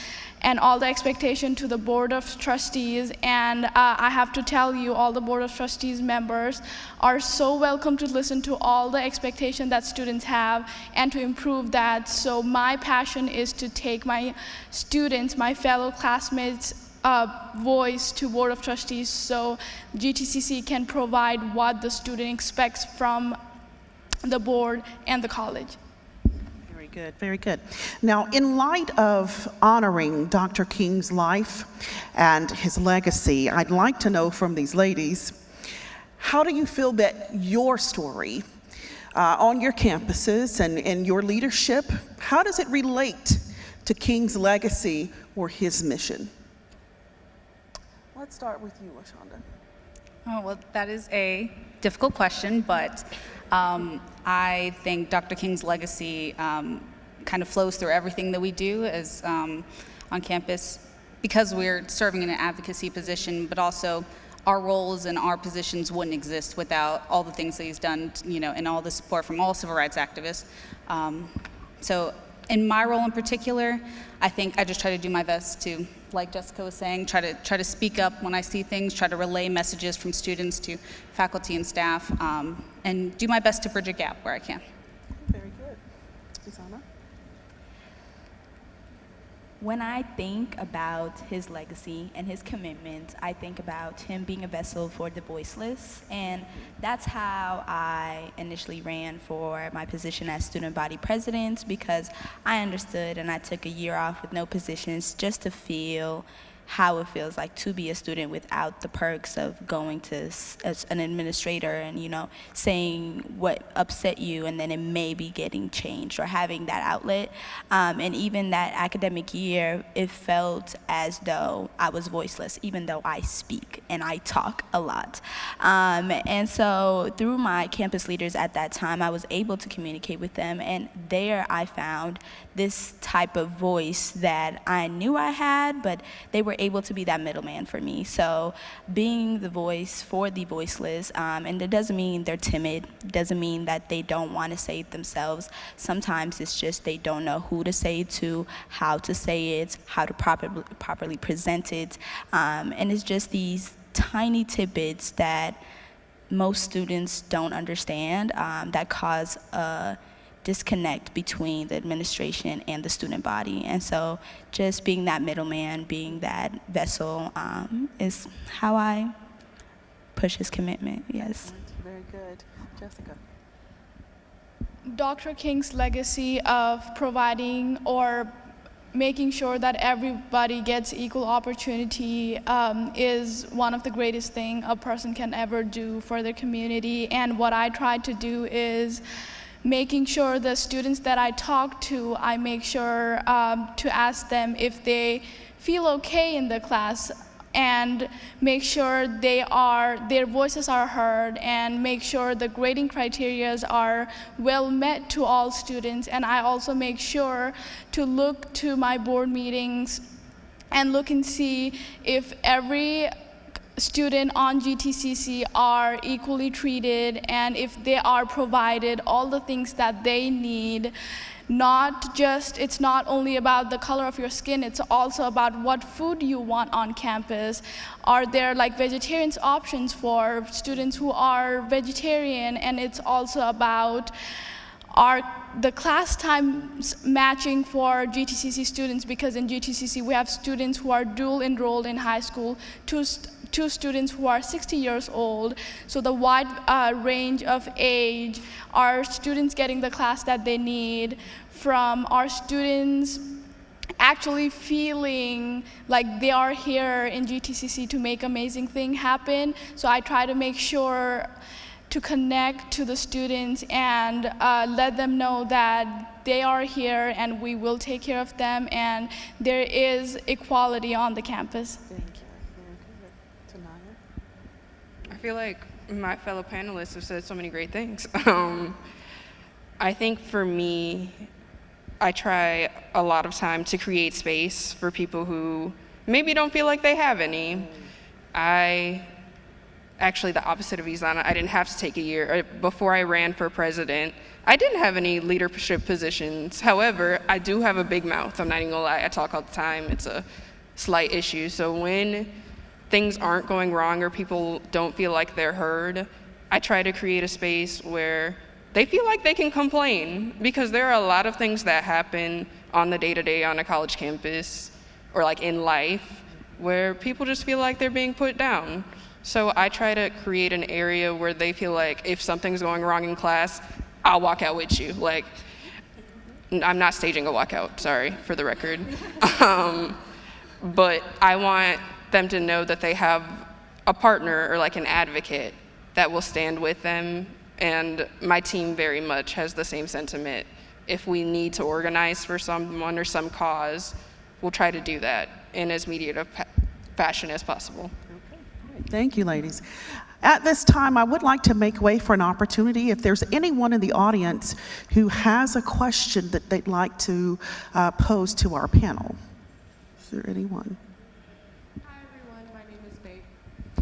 and all the expectation to the Board of Trustees. And I have to tell you, all the Board of Trustees members are so welcome to listen to all the expectation that students have and to improve that. So my passion is to take my students, my fellow classmates' voice to Board of Trustees so GTCC can provide what the student expects from the board and the college. Good, very good. Now, in light of honoring Dr. King's life and his legacy, I'd like to know from these ladies, how do you feel that your story on your campuses and your leadership, how does it relate to King's legacy or his mission? Let's start with you, Ashonda. Oh, well, that is a difficult question, but I think Dr. King's legacy kind of flows through everything that we do as on campus, because we're serving in an advocacy position, but also our roles and our positions wouldn't exist without all the things that he's done, and all the support from all civil rights activists. So in my role in particular, I think I just try to do my best to, like Jessica was saying, try to speak up when I see things, try to relay messages from students to faculty and staff, and do my best to bridge a gap where I can. Very good. Susanna? When I think about his legacy and his commitment, I think about him being a vessel for the voiceless, and that's how I initially ran for my position as student body president, because I understood and I took a year off with no positions just to feel how it feels like to be a student without the perks of going to as an administrator and, saying what upset you, and then it may be getting changed or having that outlet. And even that academic year, it felt as though I was voiceless, even though I speak and I talk a lot. And so through my campus leaders at that time, I was able to communicate with them, and there I found this type of voice that I knew I had, but they were able to be that middleman for me. So being the voice for the voiceless, and it doesn't mean they're timid, it doesn't mean that they don't want to say it themselves. Sometimes it's just they don't know who to say it to, how to say it, how to properly present it, and it's just these tiny tidbits that most students don't understand that cause a disconnect between the administration and the student body. And so just being that middleman, being that vessel is how I push his commitment, yes. Very good. Jessica? Dr. King's legacy of providing or making sure that everybody gets equal opportunity is one of the greatest things a person can ever do for their community. And what I try to do is making sure the students that I talk to, I make sure to ask them if they feel okay in the class, and make sure their voices are heard, and make sure the grading criteria are well met to all students. And I also make sure to look to my board meetings and look and see if every student on GTCC are equally treated, and if they are provided all the things that they need. It's not only about the color of your skin, it's also about what food you want on campus. Are there vegetarian options for students who are vegetarian? And it's also about the class times matching for GTCC students, because in GTCC we have students who are dual enrolled in high school, two students who are 60 years old. So the wide range of age, are students getting the class that they need, from our students actually feeling like they are here in GTCC to make amazing things happen. So I try to make sure to connect to the students and let them know that they are here and we will take care of them, and there is equality on the campus. Thank you. Very good. Tonya? I feel like my fellow panelists have said so many great things. I think for me, I try a lot of time to create space for people who maybe don't feel like they have any. Actually, the opposite of Izana, I didn't have to take a year. Before I ran for president, I didn't have any leadership positions. However, I do have a big mouth. I'm not even gonna lie, I talk all the time. It's a slight issue. So when things aren't going wrong or people don't feel like they're heard, I try to create a space where they feel like they can complain, because there are a lot of things that happen on the day-to-day on a college campus or in life where people just feel like they're being put down. So I try to create an area where they feel like if something's going wrong in class, I'll walk out with you. I'm not staging a walkout, sorry, for the record. But I want them to know that they have a partner or an advocate that will stand with them. And my team very much has the same sentiment. If we need to organize for someone or some cause, we'll try to do that in as mediative fashion as possible. Thank you, ladies. At this time, I would like to make way for an opportunity if there's anyone in the audience who has a question that they'd like to pose to our panel. Is there anyone?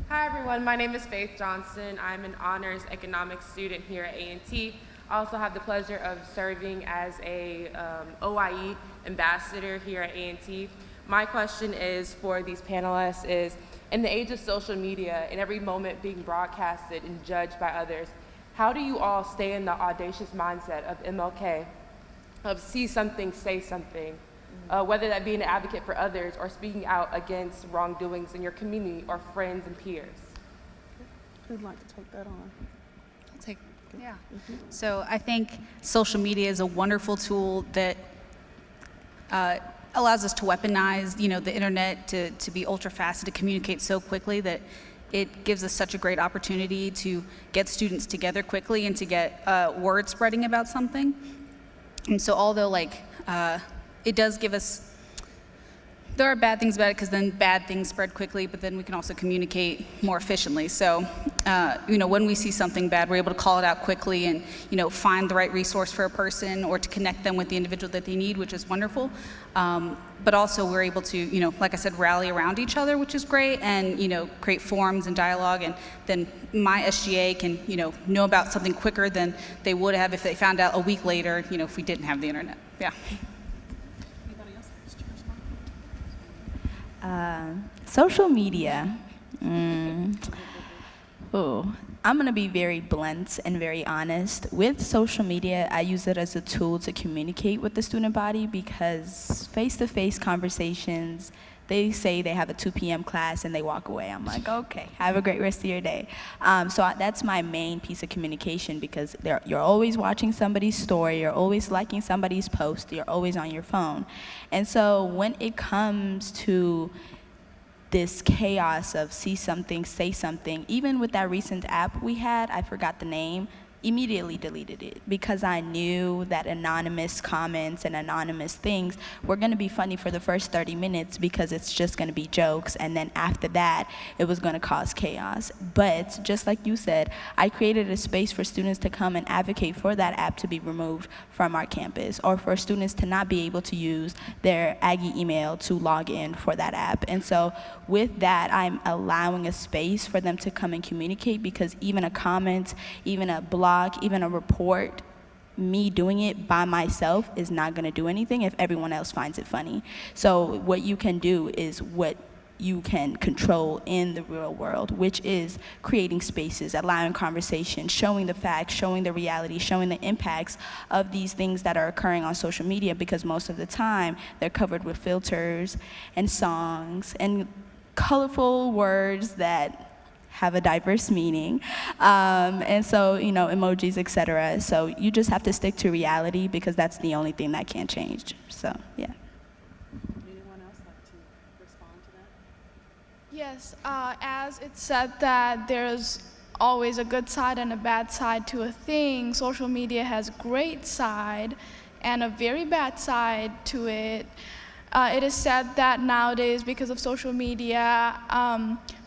Hi everyone, my name is Faith Johnson. I'm an honors economics student here at A&T. I also have the pleasure of serving as a OIE ambassador here at A&T. My question is for these panelists is, in the age of social media and every moment being broadcasted and judged by others, how do you all stay in the audacious mindset of MLK, of see something, say something, whether that be an advocate for others or speaking out against wrongdoings in your community or friends and peers? Who'd like to take that on? I'll take, yeah. So I think social media is a wonderful tool that allows us to weaponize, the internet to be ultra fast, to communicate so quickly that it gives us such a great opportunity to get students together quickly and to get word spreading about something. And so although it does give us, there are bad things about it because then bad things spread quickly, but then we can also communicate more efficiently. So, when we see something bad, we're able to call it out quickly and, find the right resource for a person or to connect them with the individual that they need, which is wonderful. But also we're able to, like I said, rally around each other, which is great, and, create forums and dialogue. And then my SGA can, know about something quicker than they would have if they found out a week later, if we didn't have the internet. Yeah. Social media. I'm going to be very blunt and very honest. With social media, I use it as a tool to communicate with the student body because face-to-face conversations, they say they have a 2 p.m. class and they walk away. I'm like, okay, have a great rest of your day. That's my main piece of communication because you're always watching somebody's story, you're always liking somebody's post, you're always on your phone. And so when it comes to this chaos of see something, say something, even with that recent app we had, I forgot the name, immediately deleted it because I knew that anonymous comments and anonymous things were going to be funny for the first 30 minutes because it's just going to be jokes, and then after that it was going to cause chaos. But just like you said, I created a space for students to come and advocate for that app to be removed from our campus, or for students to not be able to use their Aggie email to log in for that app. And so with that, I'm allowing a space for them to come and communicate, because even a comment, even a blog, even a report, me doing it by myself is not going to do anything if everyone else finds it funny. So what you can do is what you can control in the real world, which is creating spaces, allowing conversation, showing the facts, showing the reality, showing the impacts of these things that are occurring on social media, because most of the time they're covered with filters and songs and colorful words that have a diverse meaning, and so, emojis, etc. So you just have to stick to reality because that's the only thing that can change. So, yeah. Anyone else like to respond to that? Yes, as it said that there's always a good side and a bad side to a thing, social media has a great side and a very bad side to it. It is said that nowadays, because of social media,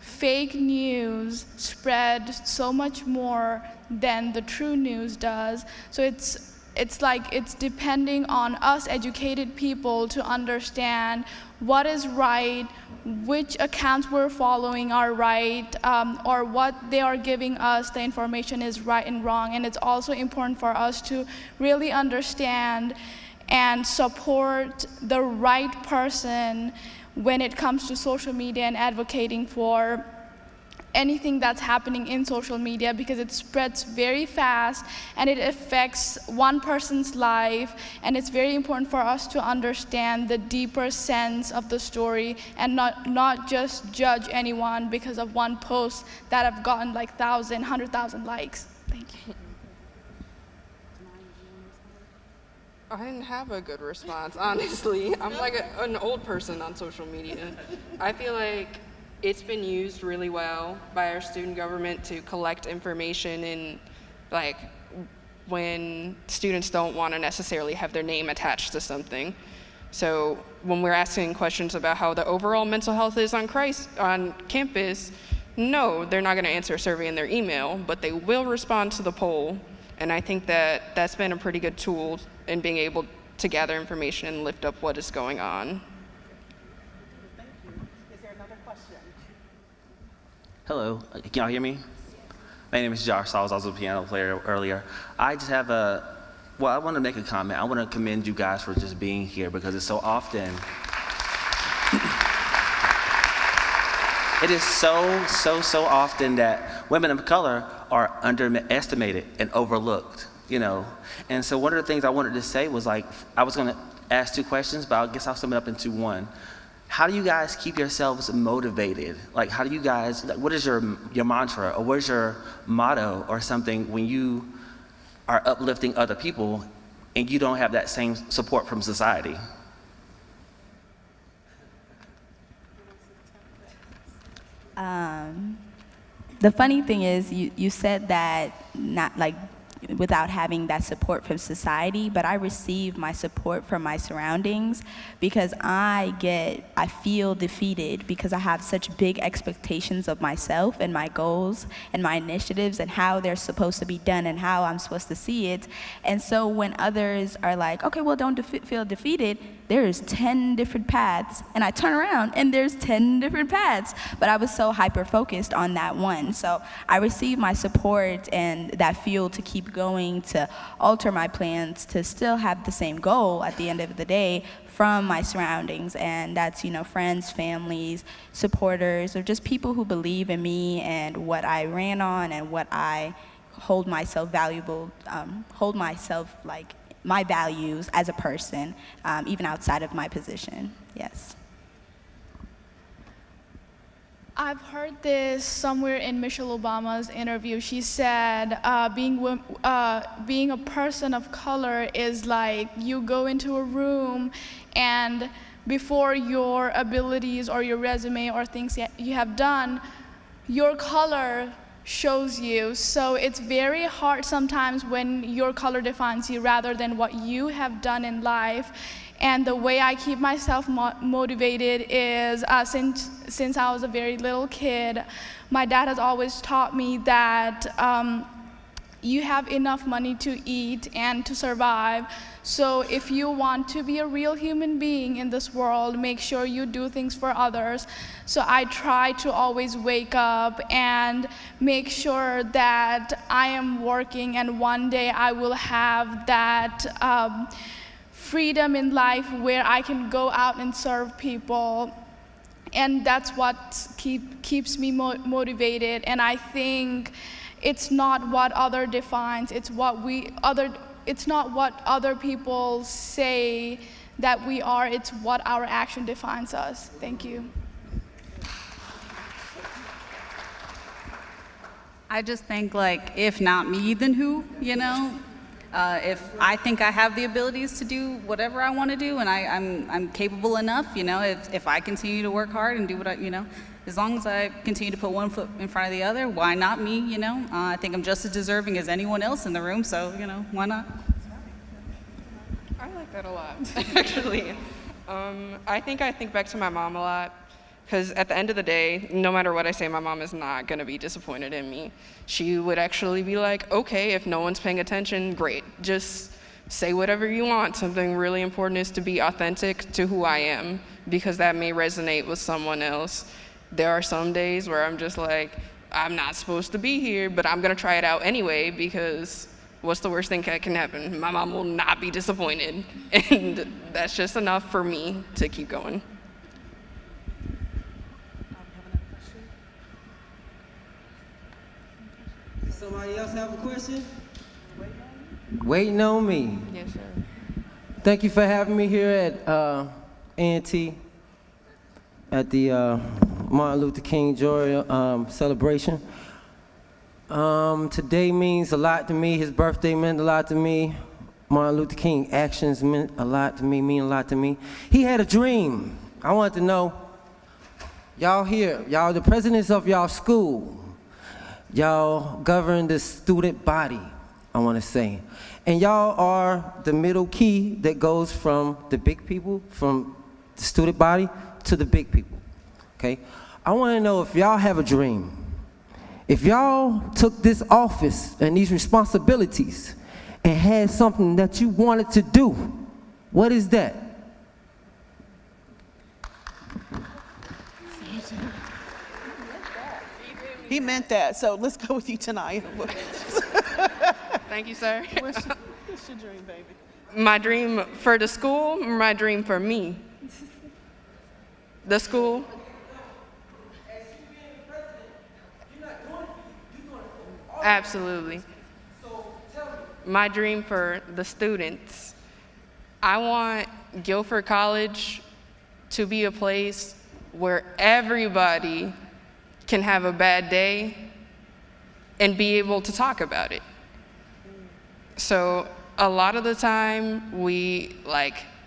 fake news spread so much more than the true news does. So it's depending on us educated people to understand what is right, which accounts we're following are right, or what they are giving us, the information is right and wrong. And it's also important for us to really understand and support the right person when it comes to social media and advocating for anything that's happening in social media, because it spreads very fast and it affects one person's life, and it's very important for us to understand the deeper sense of the story and not just judge anyone because of one post that have gotten 1,000, 100,000 likes. Thank you. I didn't have a good response, honestly. I'm like an old person on social media. I feel like it's been used really well by our student government to collect information in, when students don't want to necessarily have their name attached to something. So when we're asking questions about how the overall mental health is on campus, no, they're not going to answer a survey in their email, but they will respond to the poll. And I think that that's been a pretty good tool in being able to gather information and lift up what is going on. Thank you. Is there another question? Hello, can y'all hear me? My name is Josh Sauls. I was a piano player earlier. I just have I want to make a comment. I want to commend you guys for just being here, because it's so often, it is so often that women of color are underestimated and overlooked, you know? And so one of the things I wanted to say was, like, I was going to ask 2 questions, but I guess I'll sum it up into one. How do you guys keep yourselves motivated? Like, how do you guys, like, what is your mantra, or what is your motto or something when you are uplifting other people and you don't have that same support from society? The funny thing is, you said that not like without having that support from society, but I receive my support from my surroundings, because I feel defeated because I have such big expectations of myself and my goals and my initiatives and how they're supposed to be done and how I'm supposed to see it. And so when others are like, okay, well, don't feel defeated, there's 10 different paths, and I turn around and there's 10 different paths, but I was so hyper-focused on that one. So I received my support and that fuel to keep going, to alter my plans, to still have the same goal at the end of the day from my surroundings, and that's, you know, friends, families, supporters, or just people who believe in me and what I ran on and what I hold myself valuable, like my values as a person, even outside of my position. Yes. I've heard this somewhere in Michelle Obama's interview. She said being a person of color is like you go into a room and before your abilities or your resume or things that you have done, your color shows you. So it's very hard sometimes when your color defines you rather than what you have done in life. And the way I keep myself motivated is since I was a very little kid, my dad has always taught me that you have enough money to eat and to survive. So if you want to be a real human being in this world, make sure you do things for others. So I try to always wake up and make sure that I am working, and one day I will have that freedom in life where I can go out and serve people. And that's what keeps me motivated. And I think it's not what other defines, it's not what other people say that we are, it's what our action defines us. Thank you. I just think, like, if not me, then who, you know? If I think I have the abilities to do whatever I want to do, and I'm capable enough, you know, if I continue to work hard and do what you know, as long as I continue to put one foot in front of the other, why not me, you know? I think I'm just as deserving as anyone else in the room, so, you know, why not? I like that a lot, actually. I think back to my mom a lot, because at the end of the day, no matter what I say, my mom is not going to be disappointed in me. She would actually be like, okay, if no one's paying attention, great. Just say whatever you want. Something really important is to be authentic to who I am, because that may resonate with someone else. There are some days where I'm just like, I'm not supposed to be here, but I'm going to try it out anyway, because what's the worst thing that can happen? My mom will not be disappointed, and that's just enough for me to keep going. Somebody else have a question? Waiting on me. Yes, sir. Thank you for having me here at A&T at the Martin Luther King Jr. Celebration. Today means a lot to me. His birthday meant a lot to me. Martin Luther King actions meant a lot to me, mean a lot to me. He had a dream. I wanted to know, y'all here, y'all the presidents of y'all school. Y'all govern the student body, I want to say. And y'all are the middle key that goes from the big people, from the student body to the big people, okay? I want to know if y'all have a dream. If y'all took this office and these responsibilities and had something that you wanted to do, what is that? He meant that, so let's go with you tonight. Thank you, sir. What's your dream, baby? My dream for the school, or my dream for me? The school? Absolutely. My dream for the students. I want Guilford College to be a place where everybody can have a bad day and be able to talk about it. So a lot of the time we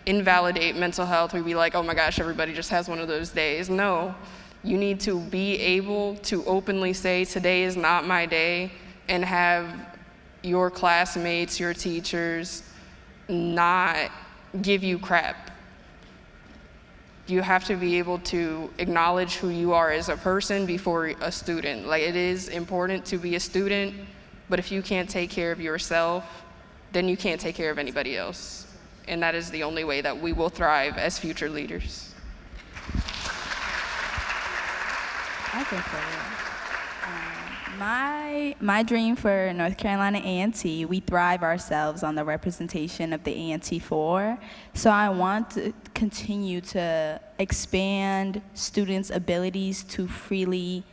invalidate mental health. We'd be like, oh my gosh, everybody just has one of those days. No, you need to be able to openly say today is not my day and have your classmates, your teachers not give you crap. You have to be able to acknowledge who you are as a person before a student. It is important to be a student, but if you can't take care of yourself, then you can't take care of anybody else. And that is the only way that we will thrive as future leaders. I can say my dream for North Carolina A&T, we thrive ourselves on the representation of the A&T 4. So I want to continue to expand students' abilities to freely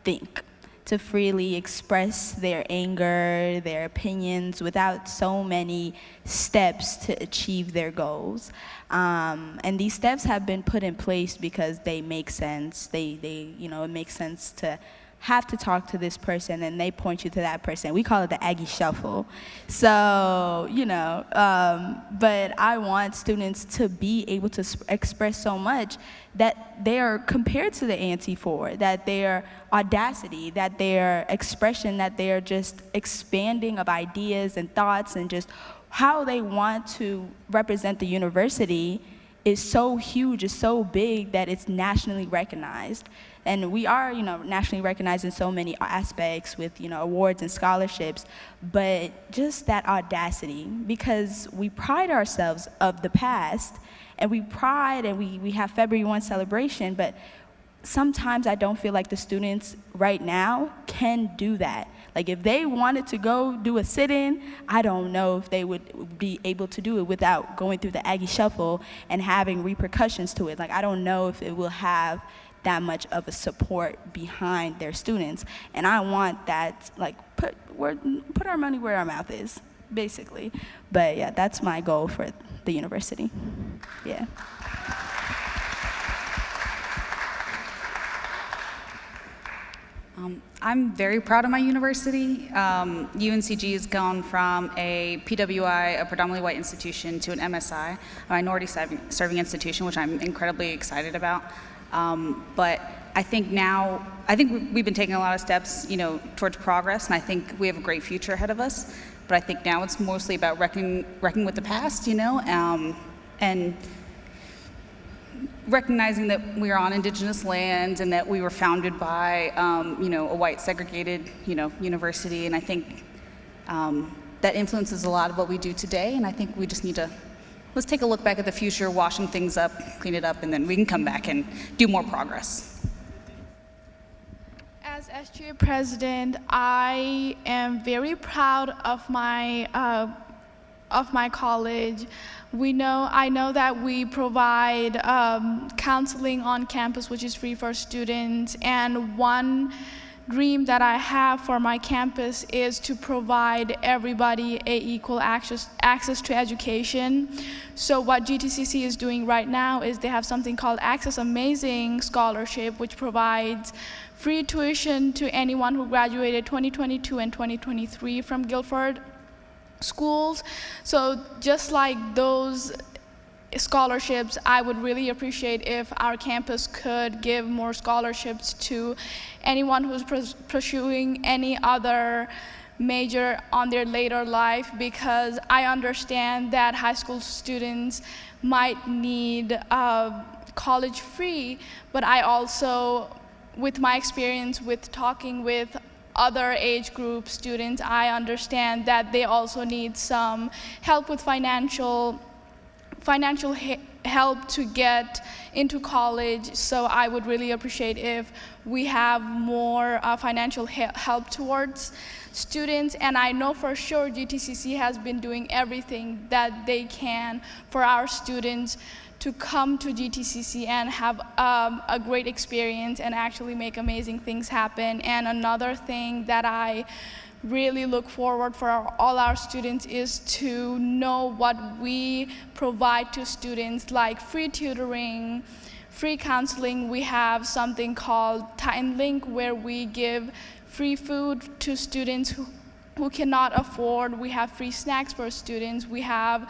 think, to freely express their anger, their opinions without so many steps to achieve their goals. And these steps have been put in place because they make sense. It makes sense to have to talk to this person and they point you to that person. We call it the Aggie Shuffle. So, but I want students to be able to express so much that they are compared to the A&T 4, that their audacity, that their expression, that they're just expanding of ideas and thoughts and just how they want to represent the university is so huge, is so big that it's nationally recognized. And we are, nationally recognized in so many aspects with, awards and scholarships, but just that audacity, because we pride ourselves of the past, and we have February 1 celebration, but sometimes I don't feel like the students right now can do that. If they wanted to go do a sit-in, I don't know if they would be able to do it without going through the Aggie Shuffle and having repercussions to it. I don't know if it will have that much of a support behind their students. And I want that, put our money where our mouth is, basically. But yeah, that's my goal for the university. Yeah. I'm very proud of my university. UNCG has gone from a PWI, a predominantly white institution, to an MSI, a minority serving institution, which I'm incredibly excited about. But I think we've been taking a lot of steps, towards progress, and I think we have a great future ahead of us. But I think now it's mostly about reckoning with the past, and recognizing that we are on indigenous land and that we were founded by, a white segregated, university. And I think that influences a lot of what we do today. And I think we just need to, let's take a look back at the future, washing things up, clean it up, and then we can come back and do more progress. As SGA president, I am very proud of my college. I know that we provide counseling on campus, which is free for students, and one dream that I have for my campus is to provide everybody equal access to education. So what GTCC is doing right now is they have something called Access Amazing Scholarship, which provides free tuition to anyone who graduated 2022 and 2023 from Guilford schools. So just like those scholarships, I would really appreciate if our campus could give more scholarships to anyone who's pursuing any other major on their later life, because I understand that high school students might need college free, but I also with my experience with talking with other age group students, I understand that they also need some help with financial help to get into college. So I would really appreciate if we have more financial help towards students. And I know for sure GTCC has been doing everything that they can for our students to come to GTCC and have a great experience and actually make amazing things happen. And another thing that I really look forward for all our students is to know what we provide to students, like free tutoring, free counseling. We have something called Time Link, where we give free food to students who cannot afford. We have free snacks for students. We have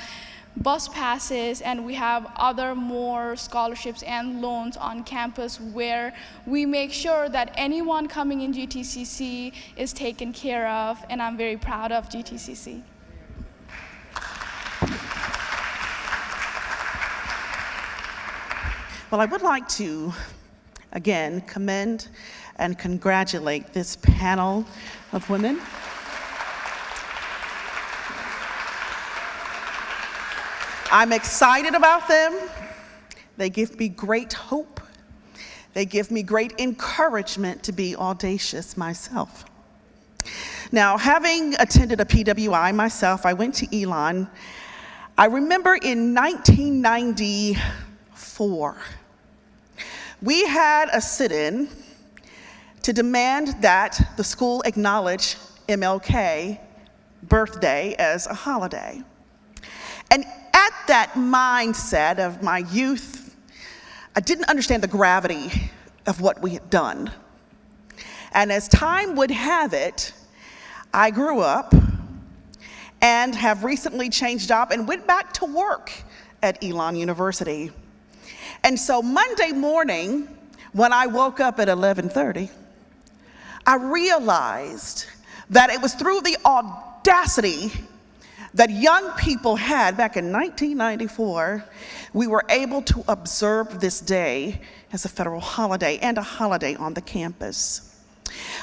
bus passes, and we have other more scholarships and loans on campus where we make sure that anyone coming in GTCC is taken care of, and I'm very proud of GTCC. Well, I would like to, again, commend and congratulate this panel of women. I'm excited about them. They give me great hope. They give me great encouragement to be audacious myself. Now, having attended a PWI myself, I went to Elon. I remember in 1994, we had a sit-in to demand that the school acknowledge MLK birthday as a holiday. And at that mindset of my youth, I didn't understand the gravity of what we had done. And as time would have it, I grew up and have recently changed job and went back to work at Elon University. And so Monday morning, when I woke up at 11:30, I realized that it was through the audacity that young people had back in 1994, we were able to observe this day as a federal holiday and a holiday on the campus.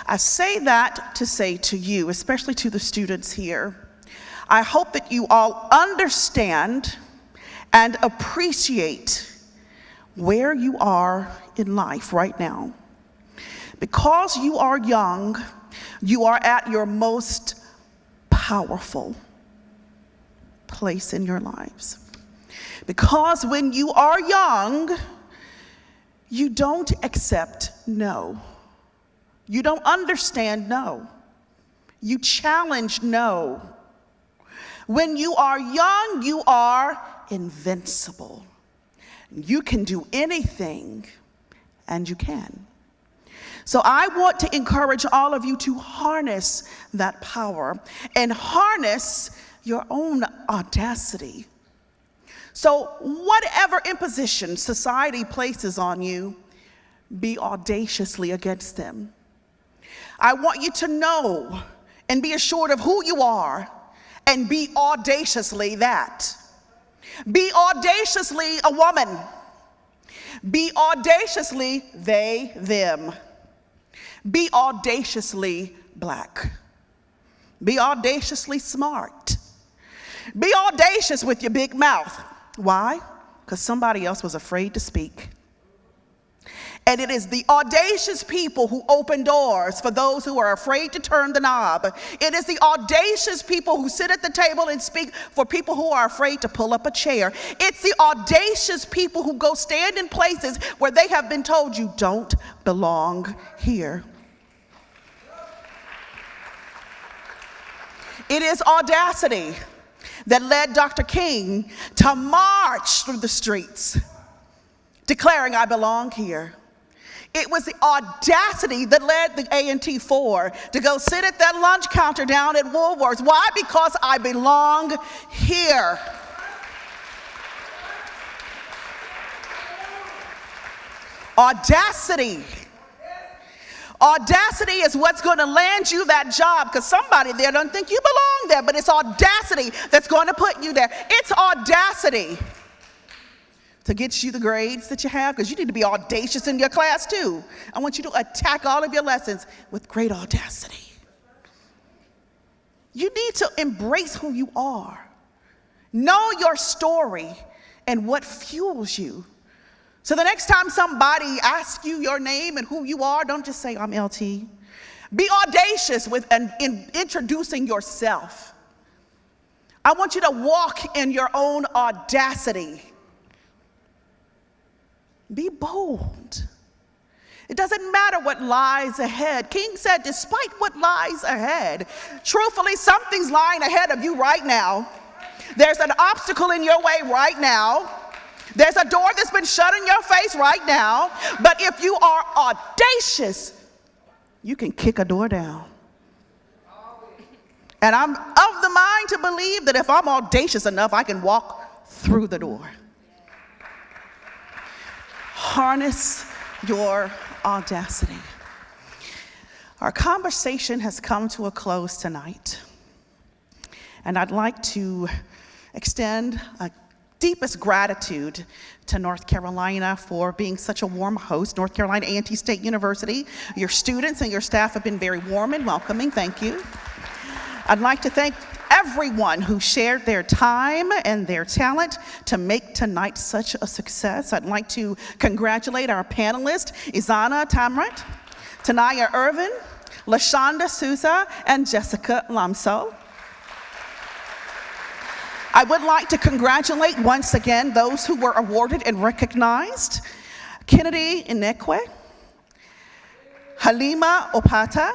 I say that to say to you, especially to the students here, I hope that you all understand and appreciate where you are in life right now. Because you are young, you are at your most powerful place in your lives. Because when you are young, you don't accept no. You don't understand no. You challenge no. When you are young, you are invincible. You can do anything, and you can. So I want to encourage all of you to harness that power and harness your own audacity. So whatever imposition society places on you, be audaciously against them. I want you to know and be assured of who you are and be audaciously that. Be audaciously a woman. Be audaciously they, them. Be audaciously black. Be audaciously smart. Be audacious with your big mouth. Why? Because somebody else was afraid to speak. And it is the audacious people who open doors for those who are afraid to turn the knob. It is the audacious people who sit at the table and speak for people who are afraid to pull up a chair. It's the audacious people who go stand in places where they have been told you don't belong here. It is audacity that led Dr. King to march through the streets, declaring, I belong here. It was the audacity that led the A&T 4 to go sit at that lunch counter down at Woolworths. Why? Because I belong here. Audacity. Audacity is what's going to land you that job, because somebody there doesn't think you belong there, but it's audacity that's going to put you there. It's audacity to get you the grades that you have, because you need to be audacious in your class too. I want you to attack all of your lessons with great audacity. You need to embrace who you are. Know your story and what fuels you. So the next time somebody asks you your name and who you are, don't just say, I'm LT. Be audacious in introducing yourself. I want you to walk in your own audacity. Be bold. It doesn't matter what lies ahead. King said, despite what lies ahead, truthfully, something's lying ahead of you right now. There's an obstacle in your way right now. There's a door that's been shut in your face right now. But if you are audacious, you can kick a door down. And I'm of the mind to believe that if I'm audacious enough, I can walk through the door. Harness your audacity. Our conversation has come to a close tonight. And I'd like to extend a deepest gratitude to North Carolina for being such a warm host. North Carolina A&T State University, your students and your staff have been very warm and welcoming. Thank you. I'd like to thank everyone who shared their time and their talent to make tonight such a success. I'd like to congratulate our panelists, Izana Tamrat, Tanaya Irvin, LaShonda Souza, and Jessica Lamso. I would like to congratulate once again those who were awarded and recognized: Kennedy Inekwe, Halima Opata,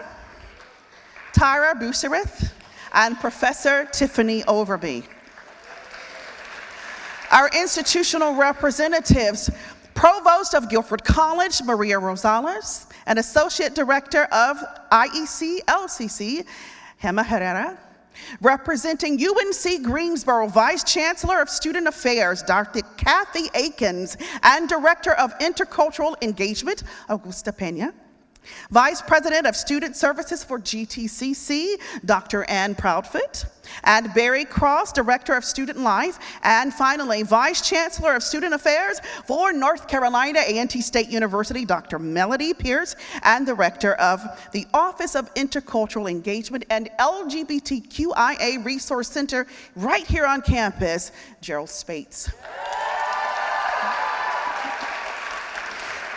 Tyra Busareth, and Professor Tiffany Overby. Our institutional representatives, Provost of Guilford College, Maria Rosales, and Associate Director of IEC LCC, Hema Herrera. Representing UNC Greensboro, Vice Chancellor of Student Affairs, Dr. Kathy Akins, and Director of Intercultural Engagement, Augusta Pena. Vice President of Student Services for GTCC, Dr. Ann Proudfoot, and Barry Cross, Director of Student Life, and finally, Vice Chancellor of Student Affairs for North Carolina A&T State University, Dr. Melody Pierce, and Director of the Office of Intercultural Engagement and LGBTQIA Resource Center right here on campus, Gerald Spates.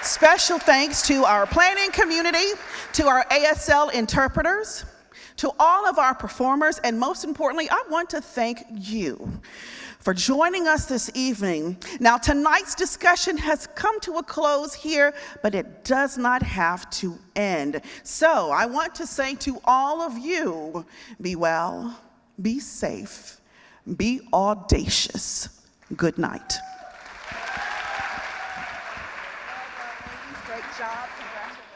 Special thanks to our planning community, to our ASL interpreters, to all of our performers, and most importantly, I want to thank you for joining us this evening. Now, tonight's discussion has come to a close here, but it does not have to end. So I want to say to all of you, be well, be safe, be audacious. Good night. Great job. Congratulations.